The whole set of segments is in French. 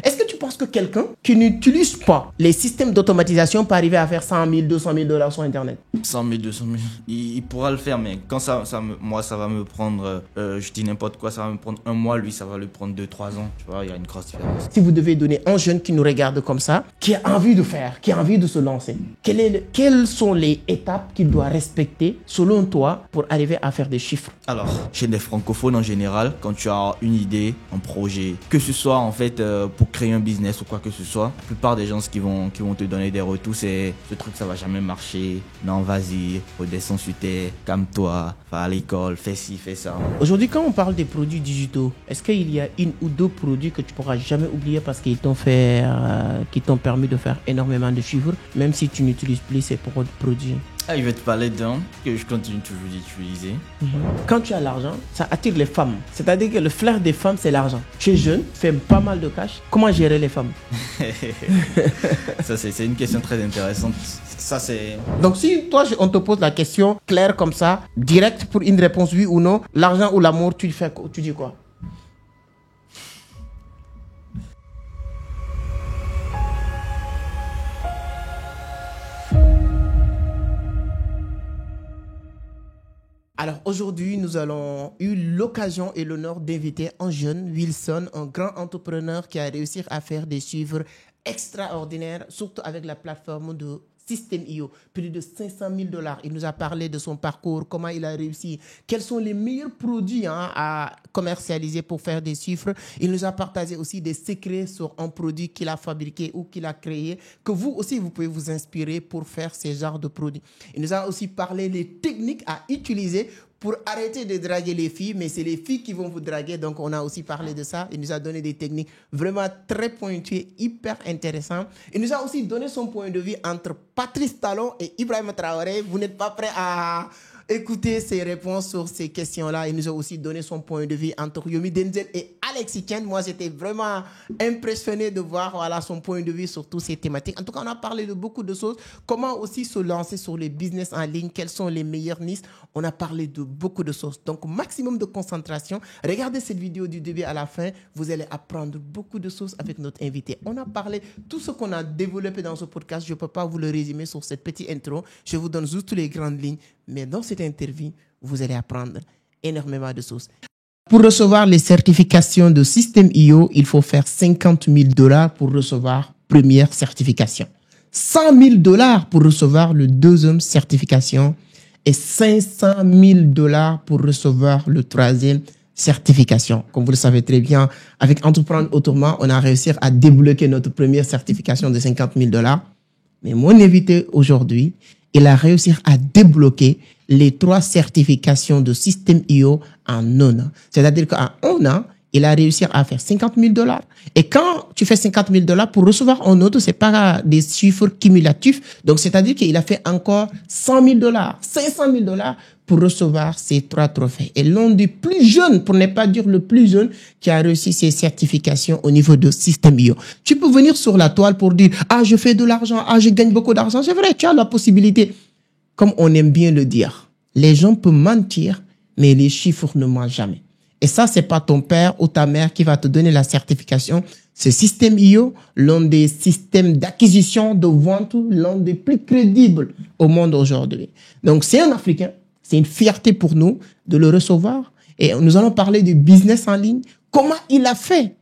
Est-ce que tu penses que quelqu'un qui n'utilise pas les systèmes d'automatisation peut arriver à faire 100 000, 200 000 dollars sur Internet? 100 000, 200 000, il pourra le faire, mais quand moi, ça va me prendre, je dis n'importe quoi, ça va me prendre un mois, lui, ça va lui prendre 2-3 ans. Tu vois, il y a une grosse différence. Si vous devez donner un jeune qui nous regarde comme ça, qui a envie de faire, qui a envie de se lancer, quelles sont les étapes qu'il doit respecter, selon toi, pour arriver à faire des chiffres? Alors, chez les francophones en général, quand tu as une idée, un projet, que ce soit en fait pour créer un business ou quoi que ce soit, la plupart des gens qui vont te donner des retours, c'est ce truc ça va jamais marcher, non vas-y, redescends sur terre, calme-toi, va à l'école, fais ci, fais ça. Aujourd'hui, quand on parle des produits digitaux, est-ce qu'il y a une ou deux produits que tu pourras jamais oublier parce qu'ils t'ont qui t'ont permis de faire énormément de chiffres, même si tu n'utilises plus ces produits? Ah, je vais te parler d'un que je continue toujours d'utiliser. Quand tu as l'argent, ça attire les femmes. C'est-à-dire que le flair des femmes, c'est l'argent. Tu es jeune, fais pas mal de cash. Comment gérer les femmes? Ça, c'est une question très intéressante. Ça, c'est... Donc, si toi, on te pose la question claire comme ça, direct pour une réponse oui ou non, l'argent ou l'amour, tu dis quoi? Alors aujourd'hui, nous avons eu l'occasion et l'honneur d'inviter un jeune, Wilson, un grand entrepreneur qui a réussi à faire des chiffres extraordinaires, surtout avec la plateforme de System.io, plus de 500 000 dollars. Il nous a parlé de son parcours, comment il a réussi, quels sont les meilleurs produits à commercialiser pour faire des chiffres. Il nous a partagé aussi des secrets sur un produit qu'il a fabriqué ou qu'il a créé, que vous aussi, vous pouvez vous inspirer pour faire ces genres de produits. Il nous a aussi parlé des techniques à utiliser pour arrêter de draguer les filles, mais c'est les filles qui vont vous draguer. Donc, on a aussi parlé de ça. Il nous a donné des techniques vraiment très pointues, hyper intéressantes. Il nous a aussi donné son point de vue entre Patrice Talon et Ibrahima Traoré. Vous n'êtes pas prêts à écouter ses réponses sur ces questions-là. Il nous a aussi donné son point de vue entre Yomi Denzel et Alexis Chen. Moi, j'étais vraiment impressionné de voir son point de vue sur toutes ces thématiques. En tout cas, on a parlé de beaucoup de choses. Comment aussi se lancer sur les business en ligne? Quels sont les meilleurs niches? On a parlé de beaucoup de choses. Donc, maximum de concentration. Regardez cette vidéo du début à la fin. Vous allez apprendre beaucoup de choses avec notre invité. On a parlé tout ce qu'on a développé dans ce podcast. Je ne peux pas vous le résumer sur cette petite intro. Je vous donne juste les grandes lignes. Mais dans cette interview, vous allez apprendre énormément de choses. Pour recevoir les certifications de System.io, il faut faire 50 000 dollars pour recevoir première certification, 100 000 dollars pour recevoir le deuxième certification et 500 000 dollars pour recevoir le troisième certification. Comme vous le savez très bien, avec Entreprendre Autrement, on a réussi à débloquer notre première certification de 50 000 dollars. Mais mon invité aujourd'hui, il a réussi à débloquer les 3 certifications de System.io en 1 an. C'est-à-dire qu'en 1 an, il a réussi à faire 50 000 dollars. Et quand tu fais 50 000 dollars, pour recevoir un autre, c'est pas des chiffres cumulatifs. Donc, c'est-à-dire qu'il a fait encore 100 000 dollars, 500 000 dollars pour recevoir ces 3 trophées. Et l'un des plus jeunes, pour ne pas dire le plus jeune, qui a réussi ces certifications au niveau de System.io. Tu peux venir sur la toile pour dire, je fais de l'argent, je gagne beaucoup d'argent. C'est vrai, tu as la possibilité. Comme on aime bien le dire, les gens peuvent mentir, mais les chiffres ne mentent jamais. Et ça, c'est pas ton père ou ta mère qui va te donner la certification. C'est System.io, l'un des systèmes d'acquisition, de vente, l'un des plus crédibles au monde aujourd'hui. Donc, c'est un Africain. C'est une fierté pour nous de le recevoir. Et nous allons parler du business en ligne. Comment il a fait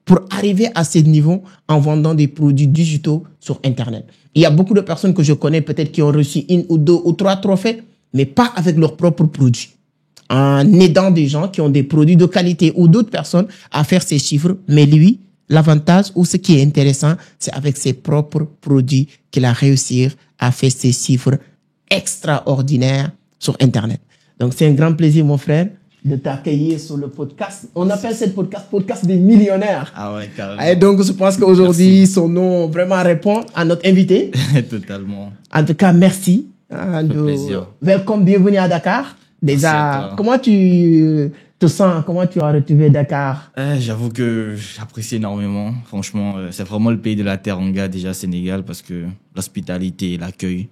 pour arriver à ce niveau en vendant des produits digitaux sur Internet. Il y a beaucoup de personnes que je connais peut-être qui ont reçu 1 ou 2 ou 3 trophées, mais pas avec leurs propres produits. En aidant des gens qui ont des produits de qualité ou d'autres personnes à faire ces chiffres. Mais lui, l'avantage ou ce qui est intéressant, c'est avec ses propres produits qu'il a réussi à faire ces chiffres extraordinaires sur Internet. Donc, c'est un grand plaisir, mon frère, de t'accueillir sur le podcast. On appelle ce podcast des millionnaires. Ah ouais, carrément. Et donc, je pense qu'aujourd'hui, son nom vraiment répond à notre invité. Totalement. En tout cas, merci. Plaisir. Welcome, bienvenue à Dakar. Déjà, comment tu te sens? Comment tu as retrouvé Dakar? J'avoue que j'apprécie énormément. Franchement, c'est vraiment le pays de la teranga, déjà Sénégal, parce que l'hospitalité, l'accueil,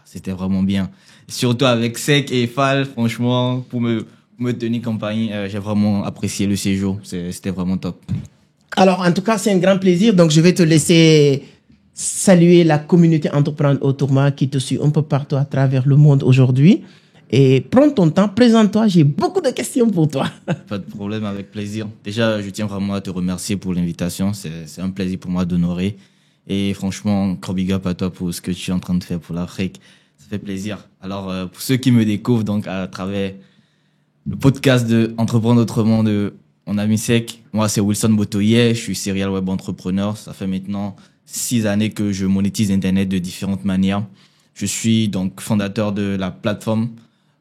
c'était vraiment bien. Surtout avec Sek et Fall, franchement, pour me tenir compagnie, j'ai vraiment apprécié le séjour. C'était vraiment top. Alors, en tout cas, c'est un grand plaisir. Donc, je vais te laisser saluer la communauté Entreprendre au Tourma qui te suit un peu partout à travers le monde aujourd'hui. Et prends ton temps, présente-toi. J'ai beaucoup de questions pour toi. Pas de problème, avec plaisir. Déjà, je tiens vraiment à te remercier pour l'invitation. C'est un plaisir pour moi d'honorer. Et franchement, gros big up à toi pour ce que tu es en train de faire pour l'Afrique. Ça fait plaisir. Alors, pour ceux qui me découvrent donc à travers le podcast de Entreprendre autrement de mon ami Sec, moi c'est Wilson Botoye, je suis serial web entrepreneur. Ça fait maintenant 6 années que je monétise Internet de différentes manières. Je suis donc fondateur de la plateforme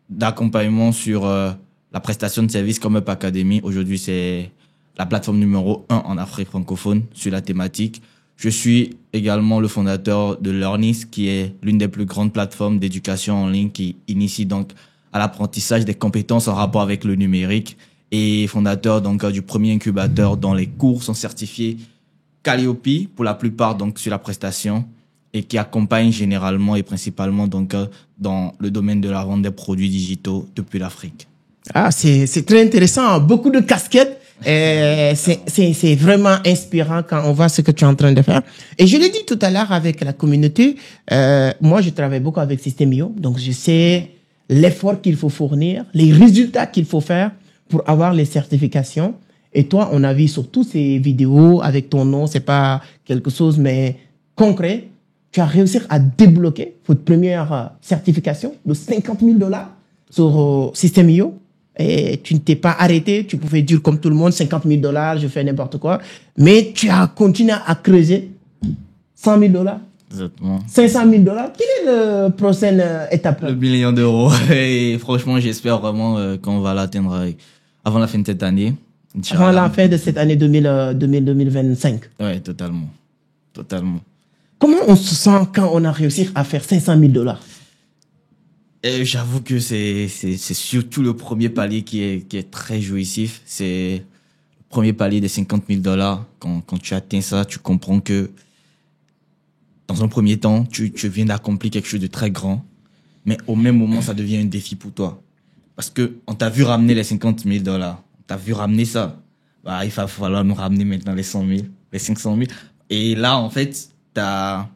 d'accompagnement sur la prestation de services comme Up Academy. Aujourd'hui, c'est la plateforme numéro 1 en Afrique francophone sur la thématique. Je suis également le fondateur de Learnis, qui est l'une des plus grandes plateformes d'éducation en ligne qui initie donc à l'apprentissage des compétences en rapport avec le numérique, et fondateur donc du premier incubateur dont les cours sont certifiés Calliope pour la plupart donc sur la prestation, et qui accompagne généralement et principalement donc dans le domaine de la vente des produits digitaux depuis l'Afrique. Ah, c'est très intéressant. Beaucoup de casquettes. C'est vraiment inspirant quand on voit ce que tu es en train de faire. Et je l'ai dit tout à l'heure avec la communauté, moi je travaille beaucoup avec System.io, donc je sais l'effort qu'il faut fournir, les résultats qu'il faut faire pour avoir les certifications. Et toi, on a vu sur toutes ces vidéos avec ton nom, c'est pas quelque chose mais concret. Tu as réussi à débloquer votre première certification de $50,000 sur System.io. Et tu ne t'es pas arrêté, tu pouvais dire comme tout le monde, $50,000, je fais n'importe quoi. Mais tu as continué à creuser. $100,000. Exactement. $500,000. Quelle est la prochaine étape? Le million d'euros. Et franchement, j'espère vraiment qu'on va l'atteindre avant la fin de cette année. Inch'Allah. Avant la fin de cette année 2025. Ouais, totalement. Totalement. Comment on se sent quand on a réussi à faire $500,000? Et j'avoue que c'est surtout le premier palier qui est très jouissif. C'est le premier palier des $50,000. Quand tu atteins ça, tu comprends que dans un premier temps, tu viens d'accomplir quelque chose de très grand, mais au même moment, ça devient un défi pour toi. Parce que on t'a vu ramener les $50,000, on t'a vu ramener ça. Bah, il va falloir nous ramener maintenant les 100,000, les 500,000. Et là, en fait, t'as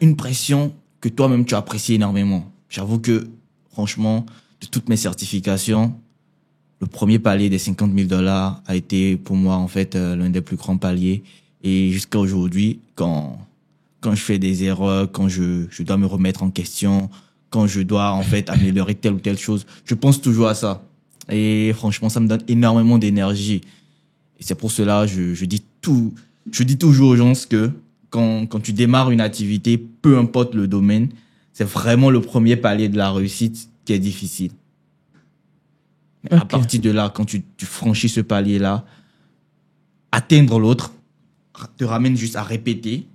une pression que toi-même tu apprécies énormément. J'avoue que, franchement, de toutes mes certifications, le premier palier des $50,000 a été pour moi, en fait, l'un des plus grands paliers. Et jusqu'à aujourd'hui, quand je fais des erreurs, quand je dois me remettre en question, quand je dois, en fait, améliorer telle ou telle chose, je pense toujours à ça. Et franchement, ça me donne énormément d'énergie. Et c'est pour cela, je dis toujours aux gens que quand tu démarres une activité, peu importe le domaine, c'est vraiment le premier palier de la réussite qui est difficile. Okay. À partir de là, quand tu franchis ce palier-là, atteindre l'autre te ramène juste à répéter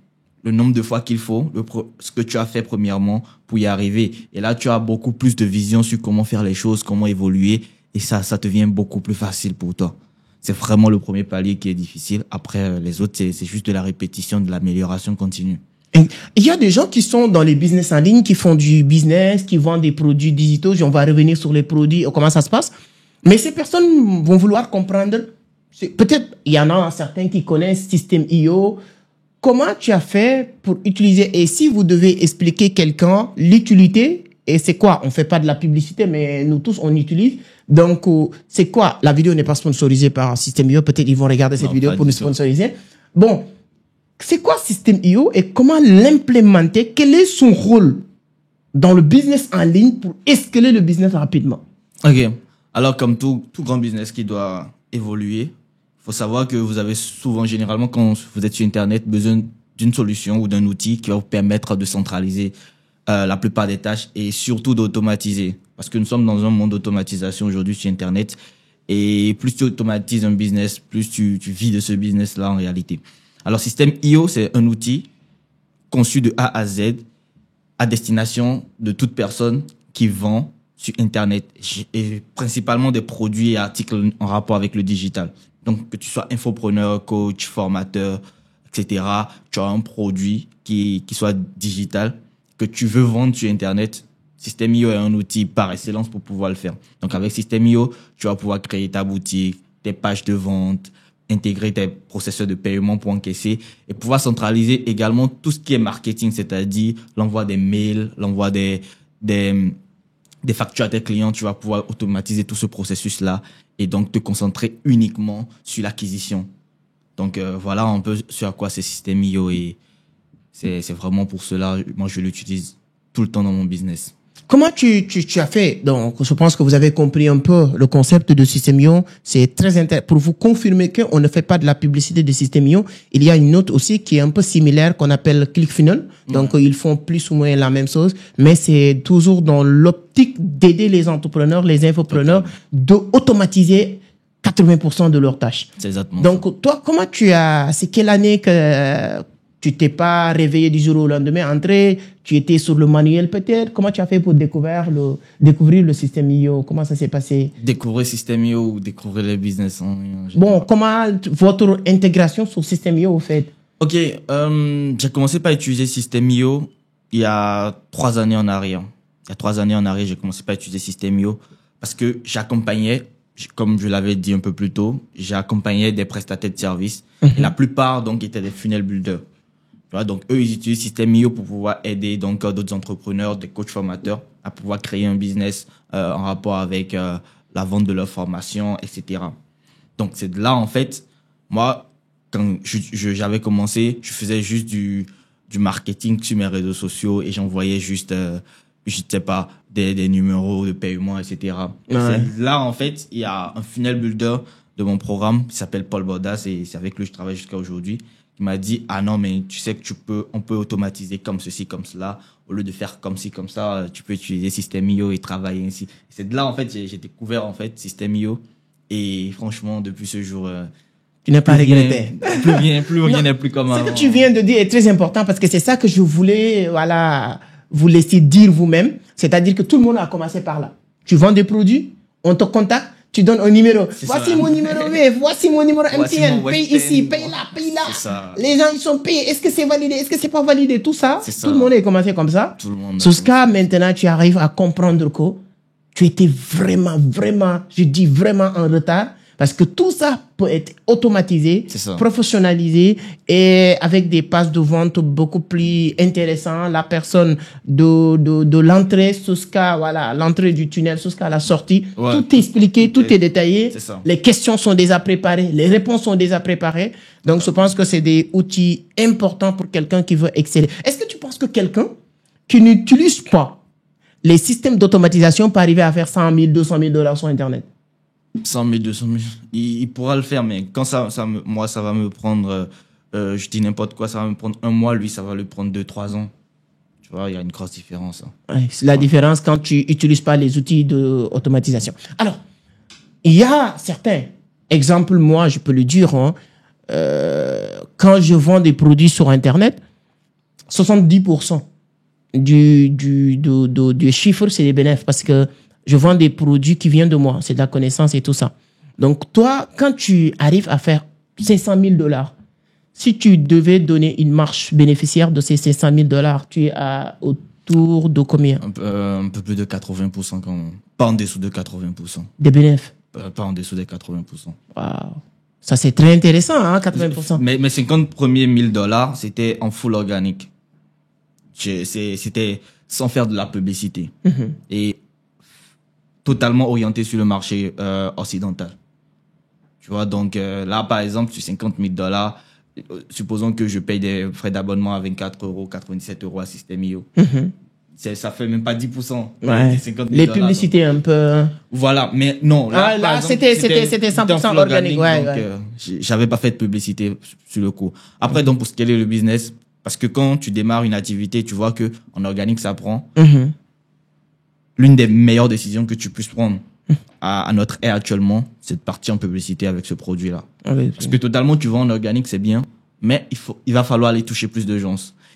le nombre de fois qu'il faut, ce que tu as fait premièrement pour y arriver. Et là, tu as beaucoup plus de vision sur comment faire les choses, comment évoluer, et ça devient beaucoup plus facile pour toi. C'est vraiment le premier palier qui est difficile. Après, les autres, c'est juste de la répétition, de l'amélioration continue. Il y a des gens qui sont dans les business en ligne, qui font du business, qui vendent des produits digitaux. On va revenir sur les produits, comment ça se passe. Mais ces personnes vont vouloir comprendre. Peut-être, il y en a certains qui connaissent System.io. Comment tu as fait pour utiliser, et si vous devez expliquer quelqu'un l'utilité, et c'est quoi? On fait pas de la publicité, mais nous tous, on utilise. Donc, c'est quoi? La vidéo n'est pas sponsorisée par System.io. Peut-être ils vont regarder cette vidéo pour nous sponsoriser. Bon, c'est quoi System.io et comment l'implémenter? Quel est son rôle dans le business en ligne pour escaler le business rapidement? Ok. Alors, comme tout grand business qui doit évoluer, il faut savoir que vous avez souvent, généralement, quand vous êtes sur Internet, besoin d'une solution ou d'un outil qui va vous permettre de centraliser la plupart des tâches et surtout d'automatiser. Parce que nous sommes dans un monde d'automatisation aujourd'hui sur Internet. Et plus tu automatises un business, plus tu vis de ce business-là en réalité. Alors, System.io, c'est un outil conçu de A à Z à destination de toute personne qui vend sur Internet et principalement des produits et articles en rapport avec le digital. Donc, que tu sois infopreneur, coach, formateur, etc., tu as un produit qui soit digital que tu veux vendre sur Internet. System.io est un outil par excellence pour pouvoir le faire. Donc, avec System.io, tu vas pouvoir créer ta boutique, tes pages de vente, intégrer tes processus de paiement pour encaisser et pouvoir centraliser également tout ce qui est marketing, c'est-à-dire l'envoi des mails, l'envoi des factures à tes clients. Tu vas pouvoir automatiser tout ce processus-là et donc te concentrer uniquement sur l'acquisition. Donc voilà un peu sur à quoi c'est System.io et c'est vraiment pour cela, moi je l'utilise tout le temps dans mon business. Comment tu as fait? Donc, je pense que vous avez compris un peu le concept de System.io. C'est très intéressant. Pour vous confirmer qu'on ne fait pas de la publicité de System.io, il y a une autre aussi qui est un peu similaire qu'on appelle ClickFunnels. Donc, ils font plus ou moins la même chose, mais c'est toujours dans l'optique d'aider les entrepreneurs, les infopreneurs, d'automatiser 80% de leurs tâches. C'est exactement Donc, ça. toi, comment c'est quelle année que tu t'es pas réveillé du jour au lendemain, entré, tu étais sur le manuel peut-être? Comment tu as fait pour découvrir le System.io? Comment ça s'est passé? Découvrir System.io ou découvrir les business. Bon, comment votre intégration sur System.io au fait? Ok, j'ai commencé par utiliser System.io il y a 3 années en arrière. Il y a 3 années en arrière, j'ai commencé par utiliser System.io parce que j'accompagnais, comme je l'avais dit un peu plus tôt, j'accompagnais des prestataires de services. Et la plupart donc étaient des funnel builders. Donc, eux, ils utilisent System.io pour pouvoir aider donc d'autres entrepreneurs, des coachs formateurs à pouvoir créer un business en rapport avec la vente de leur formation, etc. Donc, c'est de là, en fait, moi, quand j'avais commencé, je faisais juste du marketing sur mes réseaux sociaux et j'envoyais juste, je sais pas, des numéros de paiement, etc. Ouais. C'est là, en fait, il y a un funnel builder de mon programme qui s'appelle Paul Bordas et c'est avec lui que je travaille jusqu'à aujourd'hui. Qui m'a dit, ah non, mais tu sais que on peut automatiser comme ceci, comme cela. Au lieu de faire comme ci, comme ça, tu peux utiliser System.io et travailler ainsi. C'est de là, en fait, j'ai découvert, en fait, System.io. Et franchement, depuis ce jour, tu n'as pas regretté. Plus rien n'est plus comme avant. Ce que tu viens de dire est très important parce que c'est ça que je voulais, vous laisser dire vous-même. C'est-à-dire que tout le monde a commencé par là. Tu vends des produits, on te contacte, tu donnes un numéro. Voici mon numéro VF, voici mon numéro MTN. Paye ici, paye là, paye là. Les gens, ils sont payés. Est-ce que c'est validé? Est-ce que c'est pas validé? Tout ça. Tout le monde est commencé comme ça. Tout le monde. Jusqu'à maintenant, tu arrives à comprendre que tu étais vraiment, je dis vraiment en retard. Parce que tout ça peut être automatisé, professionnalisé et avec des pages de vente beaucoup plus intéressantes. La personne de l'entrée jusqu'à l'entrée du tunnel jusqu'à la sortie, tout est expliqué, tout est détaillé. Les questions sont déjà préparées, les réponses sont déjà préparées. Donc je pense que c'est des outils importants pour quelqu'un qui veut exceller. Est-ce que tu penses que quelqu'un qui n'utilise pas les systèmes d'automatisation peut arriver à faire 100 000, 200 000 $ sur Internet? 100 000, 200 000. Il pourra le faire, mais quand moi, ça va me prendre, je dis n'importe quoi, ça va me prendre 1 mois, lui, ça va lui prendre 2-3 ans. Tu vois, il y a une grosse différence. Hein. Ouais, c'est la différence quand tu n'utilises pas les outils d'automatisation. Alors, il y a certains exemples, moi, je peux le dire, hein, quand je vends des produits sur Internet, 70% du chiffre, c'est les bénéfices parce que je vends des produits qui viennent de moi. C'est de la connaissance et tout ça. Donc, toi, quand tu arrives à faire 500 000 $, si tu devais donner une marge bénéficiaire de ces 500 000 $, tu es autour de combien? Un peu plus de 80% quand même. Pas en dessous de 80%. Des bénéfices? Pas en dessous des 80%. Waouh. Ça, c'est très intéressant, hein, 80%. Mais 50 premiers 1 000 $, c'était en full organique. C'était sans faire de la publicité. Et totalement orienté sur le marché occidental. Tu vois, donc là, par exemple, sur 50 000 $, supposons que je paye des frais d'abonnement à 24 €, 97 € à System.io. Ça fait même pas 10%. Ouais. 50 000 les publicités donc, un peu... Voilà, mais non. Là, c'était 100% organique. Donc, j'avais pas fait de publicité sur le coup. Après, donc, pour scaler le business, parce que quand tu démarres une activité, tu vois que en organique, ça prend. L'une des meilleures décisions que tu puisses prendre à notre ère actuellement, c'est de partir en publicité avec ce produit-là. Parce que totalement, tu vends en organique, c'est bien, mais il va falloir aller toucher plus de gens.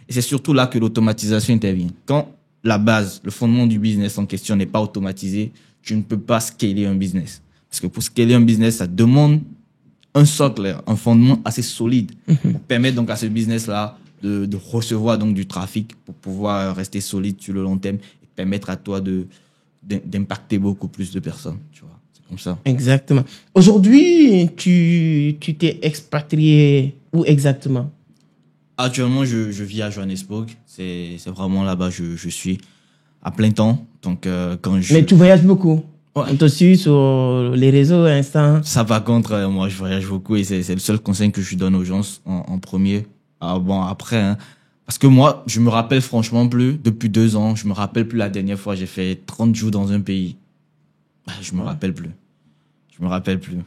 Et c'est surtout là que l'automatisation intervient. Quand la base, le fondement du business en question n'est pas automatisé, tu ne peux pas scaler un business. Parce que pour scaler un business, ça demande un socle, un fondement assez solide pour permettre donc à ce business-là de recevoir donc du trafic pour pouvoir rester solide sur le long terme et permettre à toi d'impacter beaucoup plus de personnes, tu vois. comme ça. Exactement. Aujourd'hui, tu t'es expatrié où exactement? Actuellement, je vis à Johannesburg. C'est vraiment là-bas je suis à plein temps. Donc, Mais tu voyages beaucoup. Ouais. On te suit sur les réseaux, Insta. Ça, par contre, moi, je voyage beaucoup et c'est le seul conseil que je donne aux gens en premier. Ah, bon, après, hein, parce que moi, je me rappelle franchement plus, depuis 2 ans, je me rappelle plus la dernière fois, j'ai fait 30 jours dans un pays. Je me rappelle plus. Je me rappelle plus.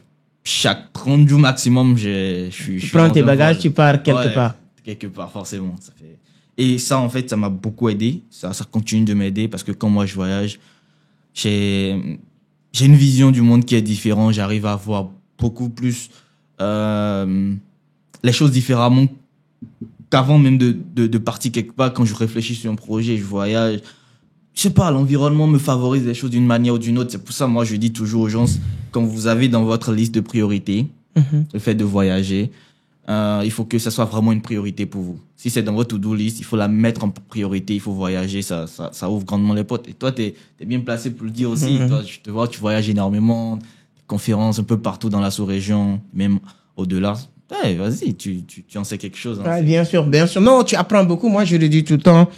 Chaque 30 jours maximum, je suis. Tu prends tes bagages, tu pars quelque Ouais, part. quelque part, forcément. Ça fait... Et ça, en fait, ça m'a beaucoup aidé. Ça continue de m'aider parce que quand moi je voyage, j'ai une vision du monde qui est différente. J'arrive à voir beaucoup plus les choses différemment qu'avant même de partir quelque part. Quand je réfléchis sur un projet, je voyage. Je sais pas, l'environnement me favorise les choses d'une manière ou d'une autre. C'est pour ça, moi, je dis toujours aux gens, quand vous avez dans votre liste de priorités, le fait de voyager, il faut que ça soit vraiment une priorité pour vous. Si c'est dans votre to-do list, il faut la mettre en priorité, il faut voyager, ça ouvre grandement les portes. Et toi, t'es bien placé pour le dire aussi. Toi, je te vois, tu voyages énormément, conférences un peu partout dans la sous-région, même au-delà. Ouais, vas-y, tu en sais quelque chose. Hein. Ouais, bien sûr, bien sûr. Non, tu apprends beaucoup. Moi, je le dis tout le temps.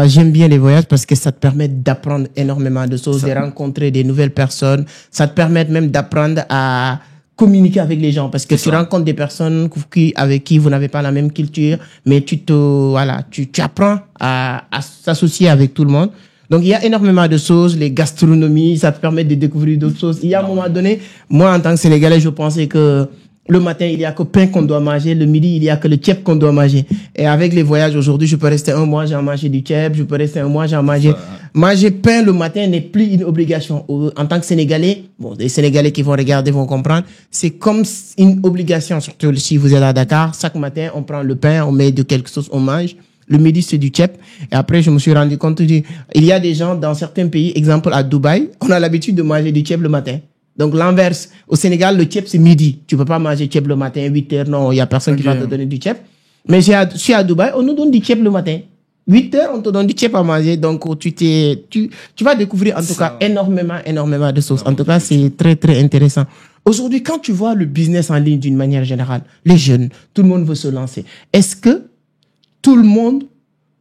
J'aime bien les voyages parce que ça te permet d'apprendre énormément de choses, de rencontrer des nouvelles personnes. Ça te permet même d'apprendre à communiquer avec les gens parce que tu rencontres des personnes avec qui vous n'avez pas la même culture, mais tu apprends à s'associer avec tout le monde. Donc, il y a énormément de choses. Les gastronomies, ça te permet de découvrir d'autres choses. Il y a un moment donné, moi, en tant que Sénégalais, je pensais que le matin, il y a que pain qu'on doit manger. Le midi, il y a que le tchèp qu'on doit manger. Et avec les voyages aujourd'hui, je peux rester un mois, j'ai mangé du tchèp. Je peux rester un mois, j'ai mangé. Manger pain le matin n'est plus une obligation. En tant que Sénégalais, bon, les Sénégalais qui vont regarder vont comprendre. C'est comme une obligation, surtout si vous êtes à Dakar. Chaque matin, on prend le pain, on met de quelque chose, on mange. Le midi, c'est du tchèp. Et après, je me suis rendu compte il y a des gens dans certains pays, exemple à Dubaï, on a l'habitude de manger du tchèp le matin. Donc, l'inverse. Au Sénégal, le tchèp, c'est midi. Tu peux pas manger tchèp le matin, 8 heures. Non, il y a personne qui va te donner du tchèp. Mais si à Dubaï, on nous donne du tchèp le matin. 8 heures, on te donne du tchèp à manger. Donc, tu vas découvrir, en tout cas, énormément de choses. En tout cas, c'est très, très intéressant. Aujourd'hui, quand tu vois le business en ligne d'une manière générale, les jeunes, tout le monde veut se lancer. Est-ce que tout le monde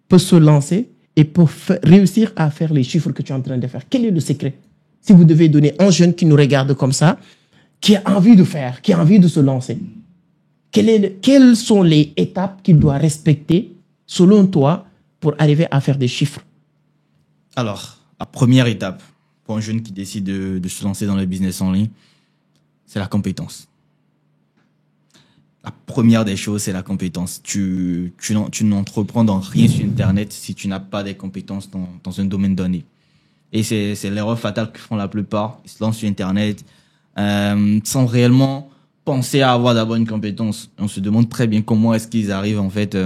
peut se lancer et peut réussir à faire les chiffres que tu es en train de faire? Quel est le secret? Si vous devez donner un jeune qui nous regarde comme ça, qui a envie de faire, qui a envie de se lancer, quelles sont les étapes qu'il doit respecter, selon toi, pour arriver à faire des chiffres? Alors, la première étape pour un jeune qui décide de se lancer dans le business en ligne, c'est la compétence. La première des choses, c'est la compétence. Tu n'entreprends dans rien sur Internet si tu n'as pas des compétences dans un domaine donné. Et c'est l'erreur fatale que font la plupart. Ils se lancent sur Internet sans réellement penser à avoir d'abord une compétence. On se demande très bien comment est-ce qu'ils arrivent en fait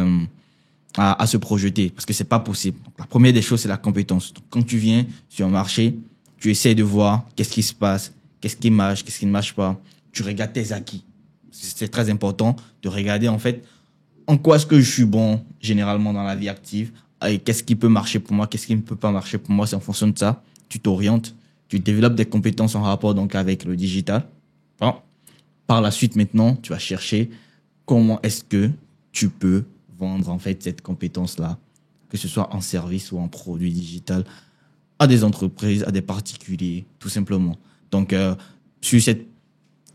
à se projeter, parce que c'est pas possible. Donc, la première des choses, c'est la compétence. Donc, quand tu viens sur un marché, tu essaies de voir qu'est-ce qui se passe, qu'est-ce qui marche, qu'est-ce qui ne marche pas. Tu regardes tes acquis. C'est très important de regarder en fait en quoi est-ce que je suis bon généralement dans la vie active. Et qu'est-ce qui peut marcher pour moi, qu'est-ce qui ne peut pas marcher pour moi. C'est en fonction de ça, tu t'orientes, tu développes des compétences en rapport donc avec le digital. Bon. Par la suite, maintenant, tu vas chercher comment est-ce que tu peux vendre en fait cette compétence-là, que ce soit en service ou en produit digital, à des entreprises, à des particuliers, tout simplement. Donc, sur cette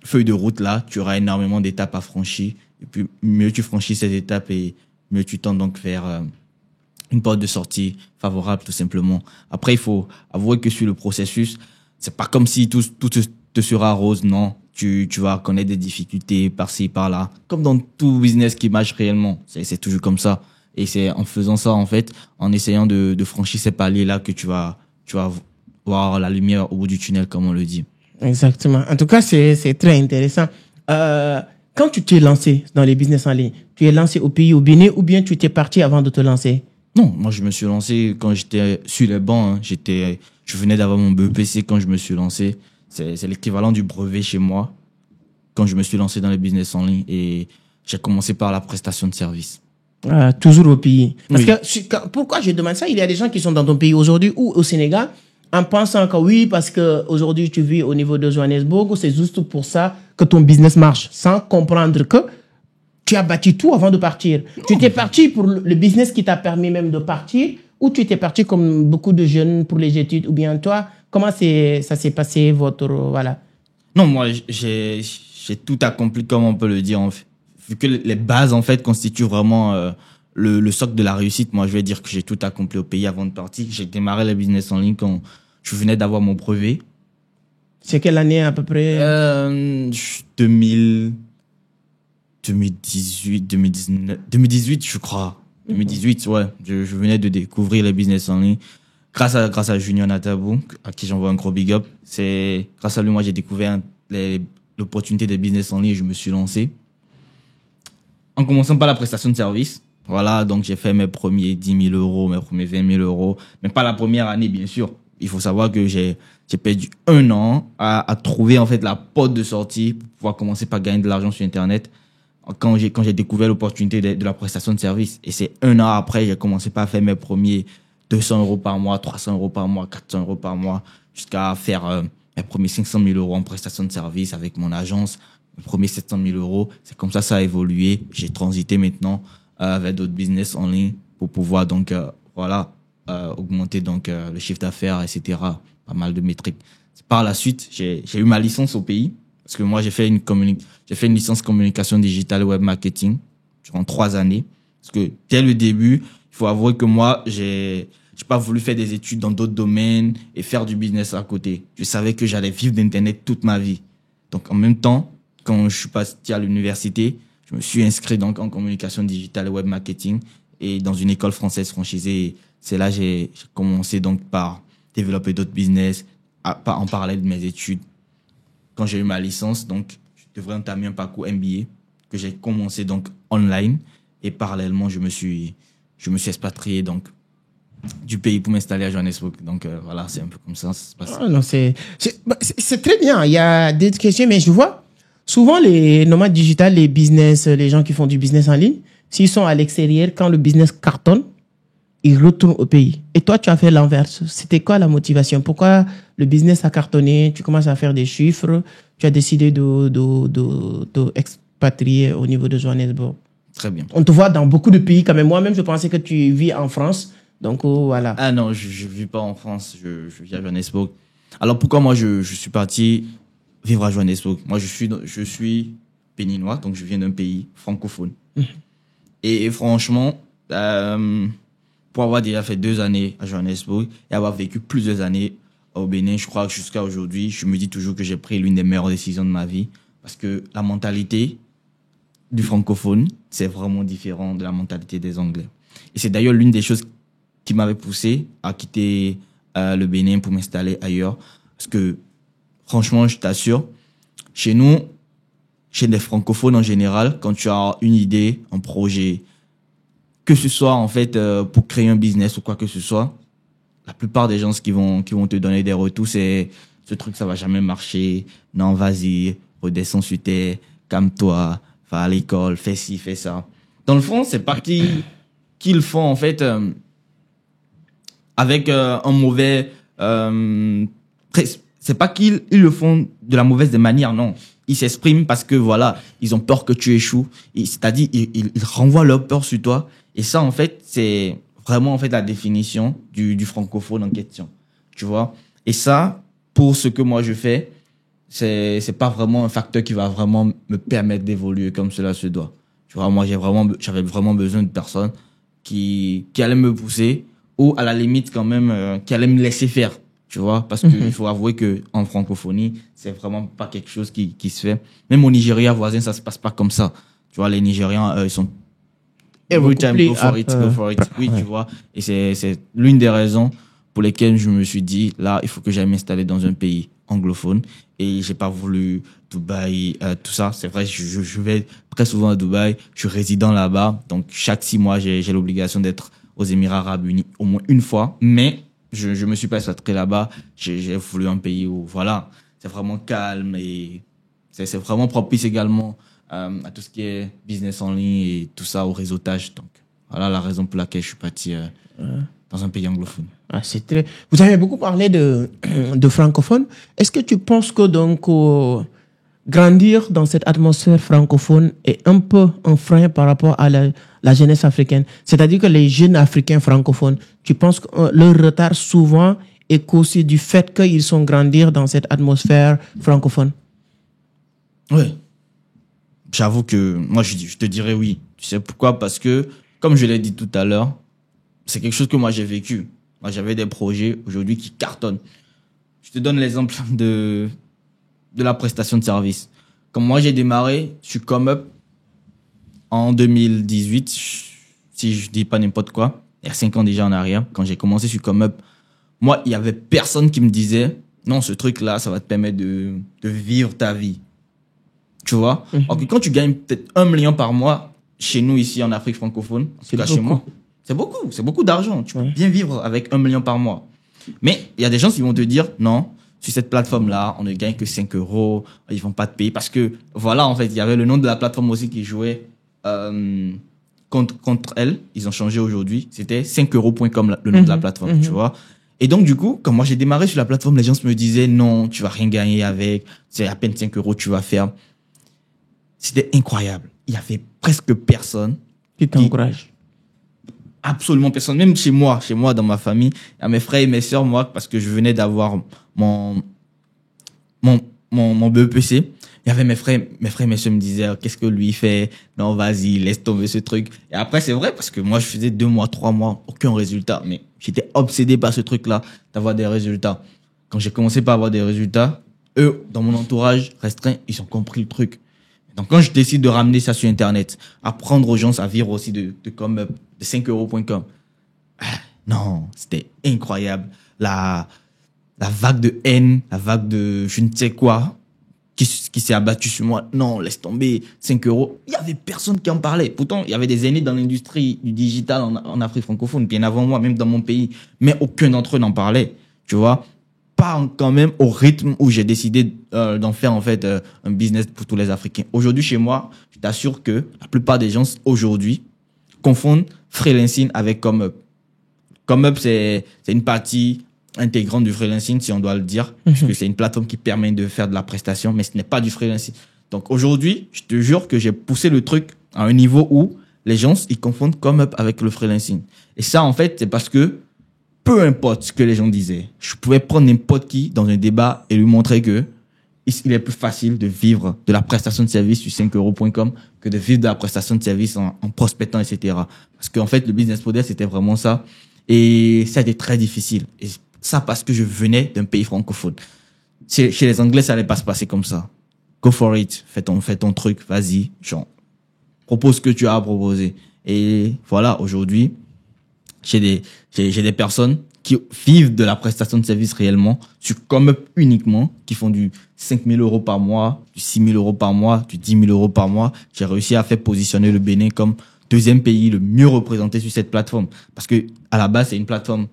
feuille de route-là, tu auras énormément d'étapes à franchir. Et puis, mieux tu franchis ces étapes et mieux tu tentes donc vers une porte de sortie favorable, tout simplement. Après, il faut avouer que sur le processus, c'est pas comme si tout te sera rose, non. Tu vas connaître des difficultés par-ci, par-là. Comme dans tout business qui marche réellement. C'est toujours comme ça. Et c'est en faisant ça, en fait, en essayant de franchir ces paliers-là que tu vas voir la lumière au bout du tunnel, comme on le dit. Exactement. En tout cas, c'est très intéressant. Quand tu t'es lancé dans les business en ligne, tu es lancé au pays, au Bénin, ou bien tu t'es parti avant de te lancer? Non, moi je me suis lancé quand j'étais sur les bancs. Je venais d'avoir mon BEPC quand je me suis lancé. C'est l'équivalent du brevet chez moi quand je me suis lancé dans le business en ligne et j'ai commencé par la prestation de service. Toujours au pays. Parce Oui. que pourquoi je demande ça? Il y a des gens qui sont dans ton pays aujourd'hui ou au Sénégal. en pensant que oui, parce qu'aujourd'hui tu vis au niveau de Johannesburg, c'est juste pour ça que ton business marche, sans comprendre que tu as bâti tout avant de partir. Tu t'es parti pour le business qui t'a permis même de partir, ou tu t'es parti comme beaucoup de jeunes pour les études, ou bien toi, comment ça s'est passé votre... Voilà. Non, moi, j'ai tout accompli, comme on peut le dire, en fait. Vu que les bases, en fait, constituent vraiment le socle de la réussite. Moi, je vais dire que j'ai tout accompli au pays avant de partir. J'ai démarré le business en ligne quand je venais d'avoir mon brevet. C'est quelle année à peu près? 2018, 2019, 2018, je crois. 2018, ouais. Je venais de découvrir le business en ligne. Grâce à Junior Natabou, à qui j'envoie un gros big up. C'est grâce à lui, moi, j'ai découvert l'opportunité de business en ligne et je me suis lancé. En commençant par la prestation de service. Voilà, donc j'ai fait mes premiers 10 000 euros, mes premiers 20 000 euros. Mais pas la première année, bien sûr. Il faut savoir que j'ai perdu 1 an à trouver, en fait, la porte de sortie pour pouvoir commencer par gagner de l'argent sur Internet. Quand j'ai découvert l'opportunité de la prestation de service. Et c'est 1 an après, j'ai commencé par faire mes premiers 200 euros par mois, 300 euros par mois, 400 euros par mois, jusqu'à faire mes premiers 500 000 euros en prestation de service avec mon agence, mes premiers 700 000 euros. C'est comme ça a évolué. J'ai transité maintenant vers d'autres business en ligne pour pouvoir donc augmenter donc le chiffre d'affaires, etc. Pas mal de métriques. Par la suite, j'ai eu ma licence au pays parce que moi j'ai fait une licence communication digitale et web marketing durant 3 années. Parce que dès le début, il faut avouer que moi j'ai pas voulu faire des études dans d'autres domaines et faire du business à côté. Je savais que j'allais vivre d'internet toute ma vie. Donc en même temps, quand je suis parti à l'université, je me suis inscrit donc en communication digitale et web marketing et dans une école française franchisée. C'est là que j'ai commencé donc par développer d'autres business en parallèle de mes études. Quand j'ai eu ma licence, donc je devrais entamer un parcours MBA que j'ai commencé donc online et parallèlement je me suis expatrié donc du pays pour m'installer à Johannesburg. Donc voilà, c'est un peu comme ça se passe. Ah, non, c'est très bien. Il y a des questions, mais je vois souvent les nomades digitales, les business, les gens qui font du business en ligne, s'ils sont à l'extérieur, quand le business cartonne, ils retournent au pays. Et toi, tu as fait l'inverse. C'était quoi la motivation? Pourquoi le business a cartonné? Tu commences à faire des chiffres. Tu as décidé de expatrier au niveau de Johannesburg. Très bien. On te voit dans beaucoup de pays quand même. Moi-même, je pensais que tu vis en France. Donc, voilà. Ah non, je vis pas en France. Je vis à Johannesburg. Alors, pourquoi moi, je suis parti vivre à Johannesburg? Moi, je suis béninois, donc je viens d'un pays francophone. Et franchement, pour avoir déjà fait 2 années à Johannesburg et avoir vécu plusieurs années au Bénin, je crois que jusqu'à aujourd'hui, je me dis toujours que j'ai pris l'une des meilleures décisions de ma vie parce que la mentalité du francophone, c'est vraiment différent de la mentalité des Anglais. Et c'est d'ailleurs l'une des choses qui m'avait poussé à quitter le Bénin pour m'installer ailleurs. Parce que, franchement, je t'assure, chez nous, chez les francophones en général, quand tu as une idée, un projet, que ce soit en fait pour créer un business ou quoi que ce soit, la plupart des gens qui vont te donner des retours, c'est ce truc, ça va jamais marcher. Non, vas-y, redescends sur terre, calme-toi, va à l'école, fais ci, fais ça. Dans le fond, c'est pas qu'ils font en fait avec un mauvais. C'est pas qu'ils le font de la mauvaise des manières, non. Ils s'expriment parce que voilà, ils ont peur que tu échoues. C'est-à-dire, ils renvoient leur peur sur toi. Et ça, en fait, c'est vraiment en fait la définition du francophone en question. Tu vois? Et ça, pour ce que moi je fais, c'est pas vraiment un facteur qui va vraiment me permettre d'évoluer comme cela se doit. Tu vois, moi j'avais vraiment besoin de personnes qui allaient me pousser ou à la limite quand même qui allaient me laisser faire. Tu vois, parce qu'il faut avouer que en francophonie, c'est vraiment pas quelque chose qui se fait. Même au Nigeria voisin, ça se passe pas comme ça. Tu vois, les Nigérians, ils sont every time go for it, go for it. Oui, tu vois. Et c'est l'une des raisons pour lesquelles je me suis dit, là, il faut que j'aille m'installer dans un pays anglophone. Et j'ai pas voulu Dubaï, tout ça. C'est vrai, je vais très souvent à Dubaï. Je suis résident là-bas. Donc, chaque 6 mois, j'ai l'obligation d'être aux Émirats Arabes Unis au moins une fois. Mais je me suis pas expatrié là-bas. J'ai voulu un pays où, voilà, c'est vraiment calme et c'est vraiment propice également à tout ce qui est business en ligne et tout ça, au réseautage. Donc, Voilà la raison pour laquelle je suis parti dans un pays anglophone. Ah, Vous avez beaucoup parlé de francophone. Est-ce que tu penses que donc grandir dans cette atmosphère francophone est un peu un frein par rapport à la jeunesse africaine? C'est-à-dire que les jeunes africains francophones, tu penses que leur retard souvent est causé du fait qu'ils sont grandir dans cette atmosphère francophone? Oui. J'avoue que moi, je te dirais oui. Tu sais pourquoi? Parce que, comme je l'ai dit tout à l'heure, c'est quelque chose que moi j'ai vécu. Moi, j'avais des projets aujourd'hui qui cartonnent. Je te donne l'exemple de la prestation de service. Quand moi j'ai démarré, je suis come up en 2018, si je dis pas n'importe quoi, il y a 5 ans déjà en arrière, quand j'ai commencé, je suis come up. Moi, il y avait personne qui me disait, non, ce truc-là, ça va te permettre de vivre ta vie. Tu vois? Alors que quand tu gagnes peut-être 1 million par mois, chez nous ici en Afrique francophone, en tout cas chez moi, c'est beaucoup d'argent. Tu peux bien vivre avec 1 million par mois. Mais il y a des gens qui vont te dire, non, sur cette plateforme-là, on ne gagne que 5 euros, ils vont pas te payer. Parce que, voilà, en fait, il y avait le nom de la plateforme aussi qui jouait contre elle. Ils ont changé aujourd'hui. C'était 5euros.com, le nom de la plateforme, tu vois. Et donc, du coup, quand moi j'ai démarré sur la plateforme, les gens me disaient, non, tu vas rien gagner avec, c'est à peine 5 euros, tu vas faire. C'était incroyable. Il y avait presque personne qui t'encourage. Absolument personne. Même chez moi, dans ma famille, à mes frères et mes sœurs, moi, parce que je venais d'avoir mon BEPC, il y avait mes frères et mes sœurs me disaient, qu'est-ce que lui fait? Non, vas-y, laisse tomber ce truc. Et après, c'est vrai, parce que moi, je faisais 2 mois, 3 mois, aucun résultat. Mais j'étais obsédé par ce truc-là, d'avoir des résultats. Quand j'ai commencé par avoir des résultats, eux, dans mon entourage restreint, ils ont compris le truc. Donc, quand je décide de ramener ça sur Internet, apprendre aux gens à vivre aussi de 5euros.com, non, c'était incroyable. La vague de haine, la vague de je ne sais quoi, qui s'est abattue sur moi. Non, laisse tomber, 5 euros. Il y avait personne qui en parlait. Pourtant, il y avait des aînés dans l'industrie du digital en Afrique francophone, bien avant moi, même dans mon pays. Mais aucun d'entre eux n'en parlait. Tu vois? Pas quand même au rythme où j'ai décidé d'en faire en fait un business pour tous les Africains. Aujourd'hui, chez moi, je t'assure que la plupart des gens aujourd'hui confondent freelancing avec come up. Come up, c'est une partie intégrante du freelancing, si on doit le dire, puisque c'est une plateforme qui permet de faire de la prestation, mais ce n'est pas du freelancing. Donc aujourd'hui, je te jure que j'ai poussé le truc à un niveau où les gens, ils confondent come up avec le freelancing. Et ça, en fait, c'est parce que peu importe ce que les gens disaient, je pouvais prendre n'importe qui dans un débat et lui montrer que il est plus facile de vivre de la prestation de service sur 5euros.com que de vivre de la prestation de service en prospectant, etc. Parce qu'en fait, le business model, c'était vraiment ça. Et ça a été très difficile. Et ça parce que je venais d'un pays francophone. Chez les Anglais, ça allait pas se passer comme ça. Go for it. Fais ton truc. Vas-y. Genre, propose ce que tu as à proposer. Et voilà, aujourd'hui, j'ai des personnes qui vivent de la prestation de service réellement, sur come up uniquement, qui font du 5 000 euros par mois, du 6 000 euros par mois, du 10 000 euros par mois. J'ai réussi à faire positionner le Bénin comme 2e pays le mieux représenté sur cette plateforme. Parce que, à la base, c'est une plateforme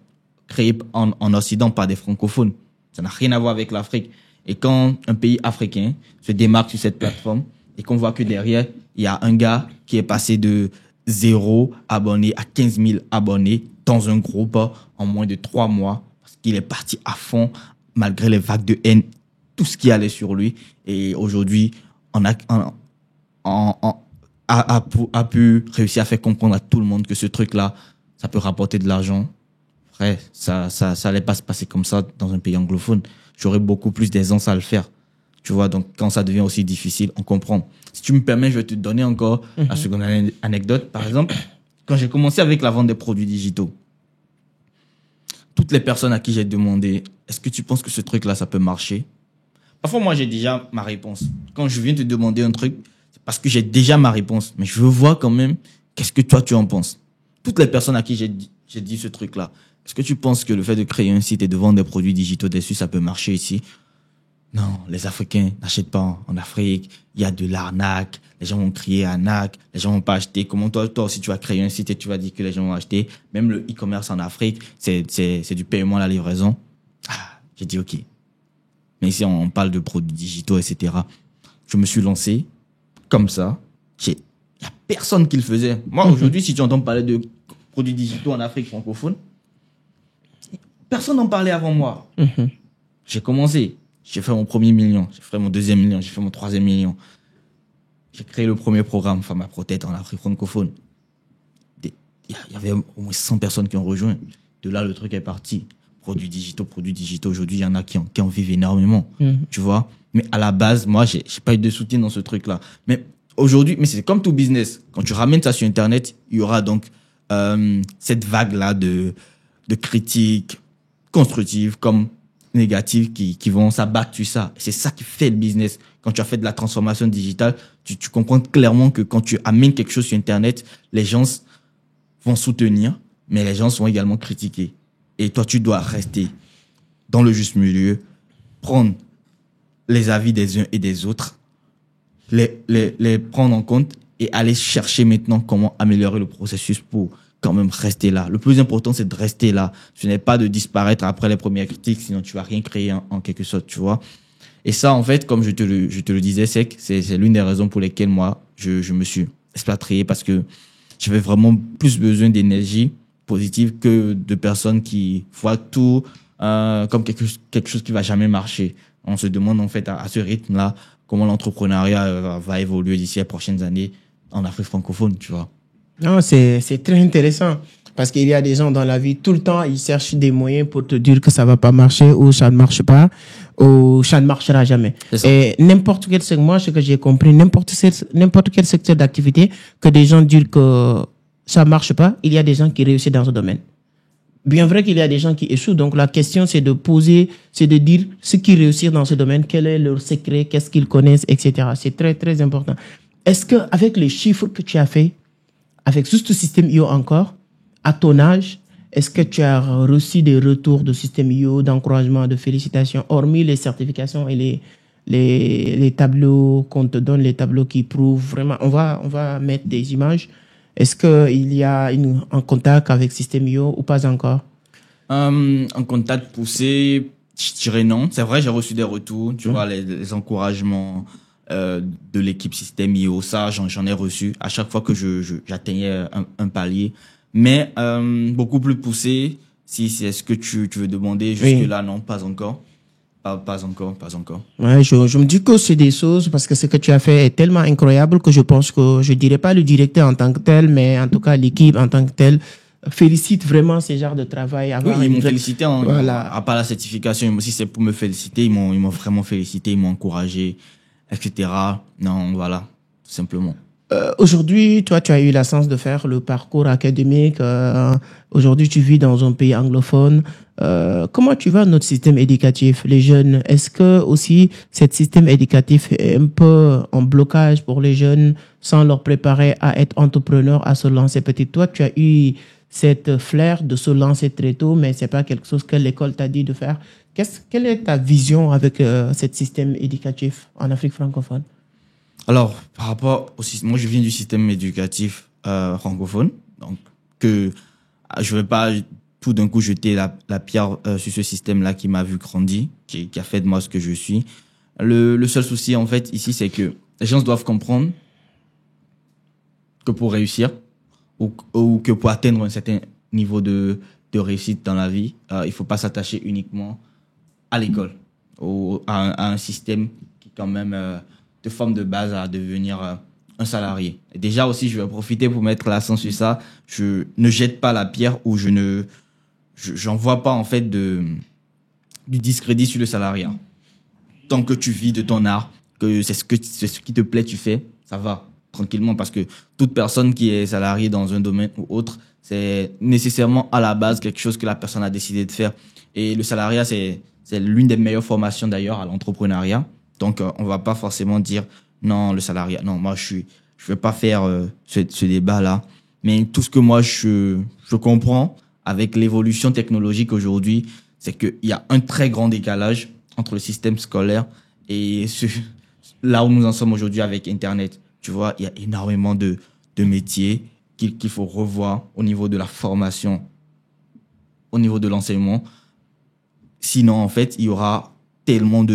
créée en Occident par des francophones. Ça n'a rien à voir avec l'Afrique. Et quand un pays africain se démarque sur cette plateforme et qu'on voit que derrière, il y a un gars qui est passé de 0 abonnés à 15 000 abonnés dans un groupe en moins de 3 mois, parce qu'il est parti à fond, malgré les vagues de haine, tout ce qui allait sur lui. Et aujourd'hui, on a pu réussir à faire comprendre à tout le monde que ce truc-là, ça peut rapporter de l'argent. Frère, ça allait pas se passer comme ça dans un pays anglophone. J'aurais beaucoup plus d'aisance à le faire. Tu vois, donc quand ça devient aussi difficile, on comprend. Si tu me permets, je vais te donner encore la seconde anecdote. Par exemple, quand j'ai commencé avec la vente des produits digitaux, toutes les personnes à qui j'ai demandé, est-ce que tu penses que ce truc-là, ça peut marcher? Parfois, moi, j'ai déjà ma réponse. Quand je viens te demander un truc, c'est parce que j'ai déjà ma réponse. Mais je veux voir quand même, qu'est-ce que toi, tu en penses? Toutes les personnes à qui j'ai dit ce truc-là, est-ce que tu penses que le fait de créer un site et de vendre des produits digitaux dessus, ça peut marcher ici? Non, les Africains n'achètent pas en Afrique. Il y a de l'arnaque. Les gens vont crier arnaque. Les gens vont pas acheter. Comment toi aussi, tu vas créer un site et tu vas dire que les gens vont acheter. Même le e-commerce en Afrique, c'est du paiement à la livraison. J'ai dit OK. Mais ici, on parle de produits digitaux, etc. Je me suis lancé comme ça. Il n'y a personne qui le faisait. Moi, aujourd'hui, si tu entends parler de produits digitaux en Afrique francophone, personne n'en parlait avant moi. J'ai commencé. J'ai fait mon premier million. J'ai fait mon deuxième million. J'ai fait mon troisième million. J'ai créé le premier programme Femme à Protect en Afrique francophone. Il y avait au moins 100 personnes qui ont rejoint. De là, le truc est parti. Produits digitaux. Aujourd'hui, il y en a qui en vivent énormément. Tu vois? Mais à la base, moi, j'ai pas eu de soutien dans ce truc-là. Mais aujourd'hui, mais c'est comme tout business. Quand tu ramènes ça sur Internet, il y aura donc cette vague-là de critiques constructives comme négatives qui vont s'abattre sur ça. C'est ça qui fait le business. Quand tu as fait de la transformation digitale, tu comprends clairement que quand tu amènes quelque chose sur Internet, les gens vont soutenir, mais les gens vont également critiquer. Et toi, tu dois rester dans le juste milieu, prendre les avis des uns et des autres, les prendre en compte et aller chercher maintenant comment améliorer le processus pour quand même rester là. Le plus important, c'est de rester là. Ce n'est pas de disparaître après les premières critiques, sinon tu vas rien créer en quelque sorte, tu vois. Et ça, en fait, comme je te le disais, c'est l'une des raisons pour lesquelles moi, je me suis expatrié parce que j'avais vraiment plus besoin d'énergie positive que de personnes qui voient tout comme quelque chose qui va jamais marcher. On se demande en fait à ce rythme-là comment l'entrepreneuriat va évoluer d'ici les prochaines années en Afrique francophone, tu vois. Non, c'est très intéressant parce qu'il y a des gens dans la vie, tout le temps, ils cherchent des moyens pour te dire que ça va pas marcher ou ça ne marche pas ou ça ne marchera jamais. Et n'importe quel secteur, moi, ce que j'ai compris, n'importe quel secteur d'activité que des gens disent que ça marche pas, il y a des gens qui réussissent dans ce domaine. Bien vrai qu'il y a des gens qui échouent, donc la question c'est de dire ceux qui réussissent dans ce domaine, quel est leur secret, qu'est-ce qu'ils connaissent, etc. C'est très très important. Est-ce que avec les chiffres que tu as fait, avec juste le système IO encore, à ton âge, est-ce que tu as reçu des retours de système IO, d'encouragement, de félicitations, hormis les certifications et les tableaux qu'on te donne, les tableaux qui prouvent vraiment, on va mettre des images. Est-ce qu'il y a un contact avec système IO ou pas encore? Un contact poussé, je dirais non. C'est vrai, j'ai reçu des retours, tu vois, les encouragements de l'équipe système IO, ça, j'en ai reçu à chaque fois que j'atteignais un palier. Mais beaucoup plus poussé, si c'est ce que tu veux demander, jusque-là, non, pas encore. Pas encore. Ouais, je me dis que c'est des choses parce que ce que tu as fait est tellement incroyable que je pense que je dirais pas le directeur en tant que tel, mais en tout cas l'équipe en tant que telle félicite vraiment ces genres de travail. Oui, ils m'ont félicité à part la certification, aussi c'est pour me féliciter, ils m'ont vraiment félicité, ils m'ont encouragé, etc. Non, voilà, tout simplement. Aujourd'hui, toi, tu as eu la chance de faire le parcours académique. Aujourd'hui, tu vis dans un pays anglophone. Comment tu vois notre système éducatif, les jeunes? Est-ce que aussi cet système éducatif est un peu en blocage pour les jeunes sans leur préparer à être entrepreneur, à se lancer petit? Toi, tu as eu cette flair de se lancer très tôt, mais c'est pas quelque chose que l'école t'a dit de faire. Quelle est ta vision avec ce système éducatif en Afrique francophone? Alors, par rapport au système, moi je viens du système éducatif francophone, donc que je vais pas tout d'un coup jeter la pierre sur ce système-là qui m'a vu grandir, qui a fait de moi ce que je suis. Le seul souci en fait ici, c'est que les gens doivent comprendre que pour réussir ou que pour atteindre un certain niveau de réussite dans la vie, il faut pas s'attacher uniquement à l'école ou à un système qui quand même de forme de base à devenir un salarié. Et déjà aussi, je vais profiter pour mettre l'accent sur ça. Je ne jette pas la pierre ou j'en vois pas en fait du discrédit sur le salariat. Tant que tu vis de ton art, que c'est ce qui te plaît, tu fais, ça va tranquillement parce que toute personne qui est salariée dans un domaine ou autre, c'est nécessairement à la base quelque chose que la personne a décidé de faire. Et le salariat, c'est l'une des meilleures formations d'ailleurs à l'entrepreneuriat. Donc, on va pas forcément dire non, le salariat. Non, moi, je vais pas faire ce débat-là. Mais tout ce que moi, je comprends avec l'évolution technologique aujourd'hui, c'est qu'il y a un très grand décalage entre le système scolaire et là où nous en sommes aujourd'hui avec Internet. Tu vois, il y a énormément de métiers qu'il faut revoir au niveau de la formation, au niveau de l'enseignement. Sinon, en fait, il y aura tellement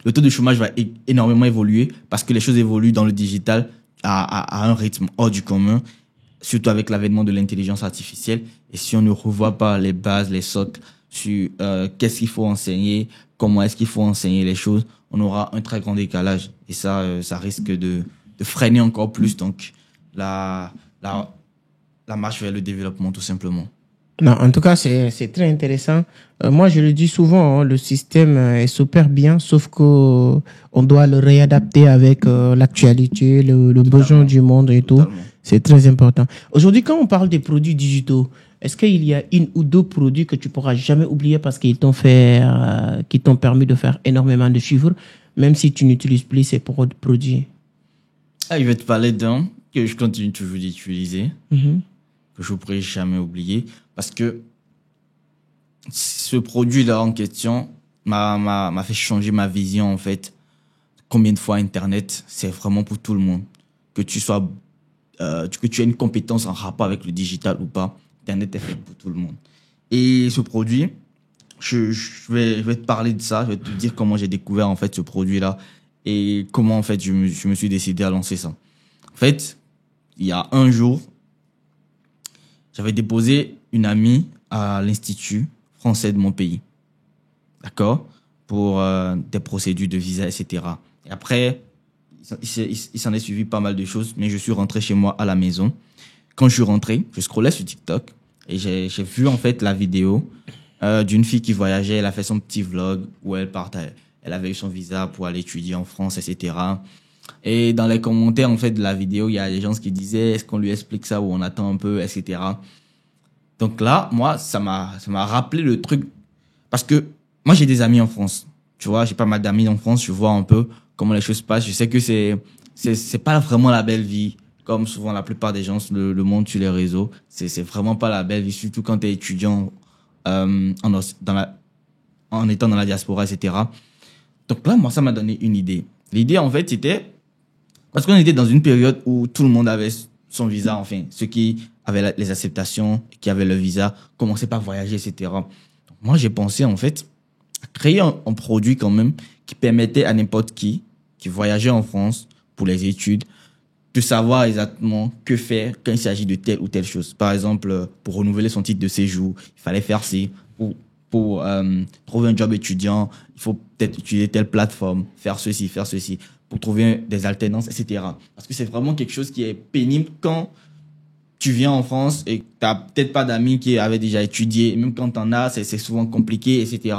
le taux de chômage va énormément évoluer parce que les choses évoluent dans le digital. à un rythme hors du commun, surtout avec l'avènement de l'intelligence artificielle. Et si on ne revoit pas les bases, les socles sur qu'est-ce qu'il faut enseigner, comment est-ce qu'il faut enseigner les choses, on aura un très grand décalage. Et ça risque de freiner encore plus donc la marche vers le développement, tout simplement. Non, en tout cas, c'est très intéressant. Moi, je le dis souvent, hein, le système est super bien, sauf que on doit le réadapter avec l'actualité, le besoin du monde et tout. Totalement. C'est très important. Aujourd'hui, quand on parle des produits digitaux, est-ce qu'il y a une ou deux produits que tu pourras jamais oublier parce qu'ils t'ont qui t'ont permis de faire énormément de chiffres, même si tu n'utilises plus ces produits? Ah, je vais te parler d'un que je continue toujours d'utiliser, que je ne pourrai jamais oublier, parce que ce produit-là en question m'a fait changer ma vision, en fait. Combien de fois Internet, c'est vraiment pour tout le monde. Que tu aies une compétence en rapport avec le digital ou pas, Internet est fait pour tout le monde. Et ce produit, je vais te parler de ça, je vais te dire comment j'ai découvert, en fait, ce produit-là et comment, en fait, je me suis décidé à lancer ça. En fait, il y a un jour, j'avais déposé une amie à l'Institut français de mon pays. D'accord? Pour des procédures de visa, etc. Et après, il s'en est suivi pas mal de choses, mais je suis rentré chez moi à la maison. Quand je suis rentré, je scrollais sur TikTok et j'ai vu en fait la vidéo d'une fille qui voyageait. Elle a fait son petit vlog où elle avait eu son visa pour aller étudier en France, etc. Et dans les commentaires en fait de la vidéo, il y a des gens qui disaient est-ce qu'on lui explique ça ou on attend un peu, etc. Donc là, moi, ça m'a rappelé le truc parce que moi j'ai des amis en France. Tu vois, j'ai pas mal d'amis en France. Je vois un peu comment les choses passent. Je sais que c'est pas vraiment la belle vie. Comme souvent la plupart des gens le montrent sur les réseaux, c'est vraiment pas la belle vie, surtout quand tu es étudiant en étant dans la diaspora, etc. Donc là, moi, ça m'a donné une idée. L'idée, en fait, c'était parce qu'on était dans une période où tout le monde avait son visa, enfin, ceux qui avaient les acceptations, qui avaient le visa, commençaient par voyager, etc. Donc, moi, j'ai pensé, en fait, à créer un produit quand même qui permettait à n'importe qui voyageait en France pour les études, de savoir exactement que faire quand il s'agit de telle ou telle chose. Par exemple, pour renouveler son titre de séjour, il fallait faire ci. Pour trouver un job étudiant, il faut peut-être utiliser telle plateforme, faire ceci. Pour trouver des alternances, etc. Parce que c'est vraiment quelque chose qui est pénible quand tu viens en France et que tu n'as peut-être pas d'amis qui avaient déjà étudié. Même quand tu en as, c'est souvent compliqué, etc.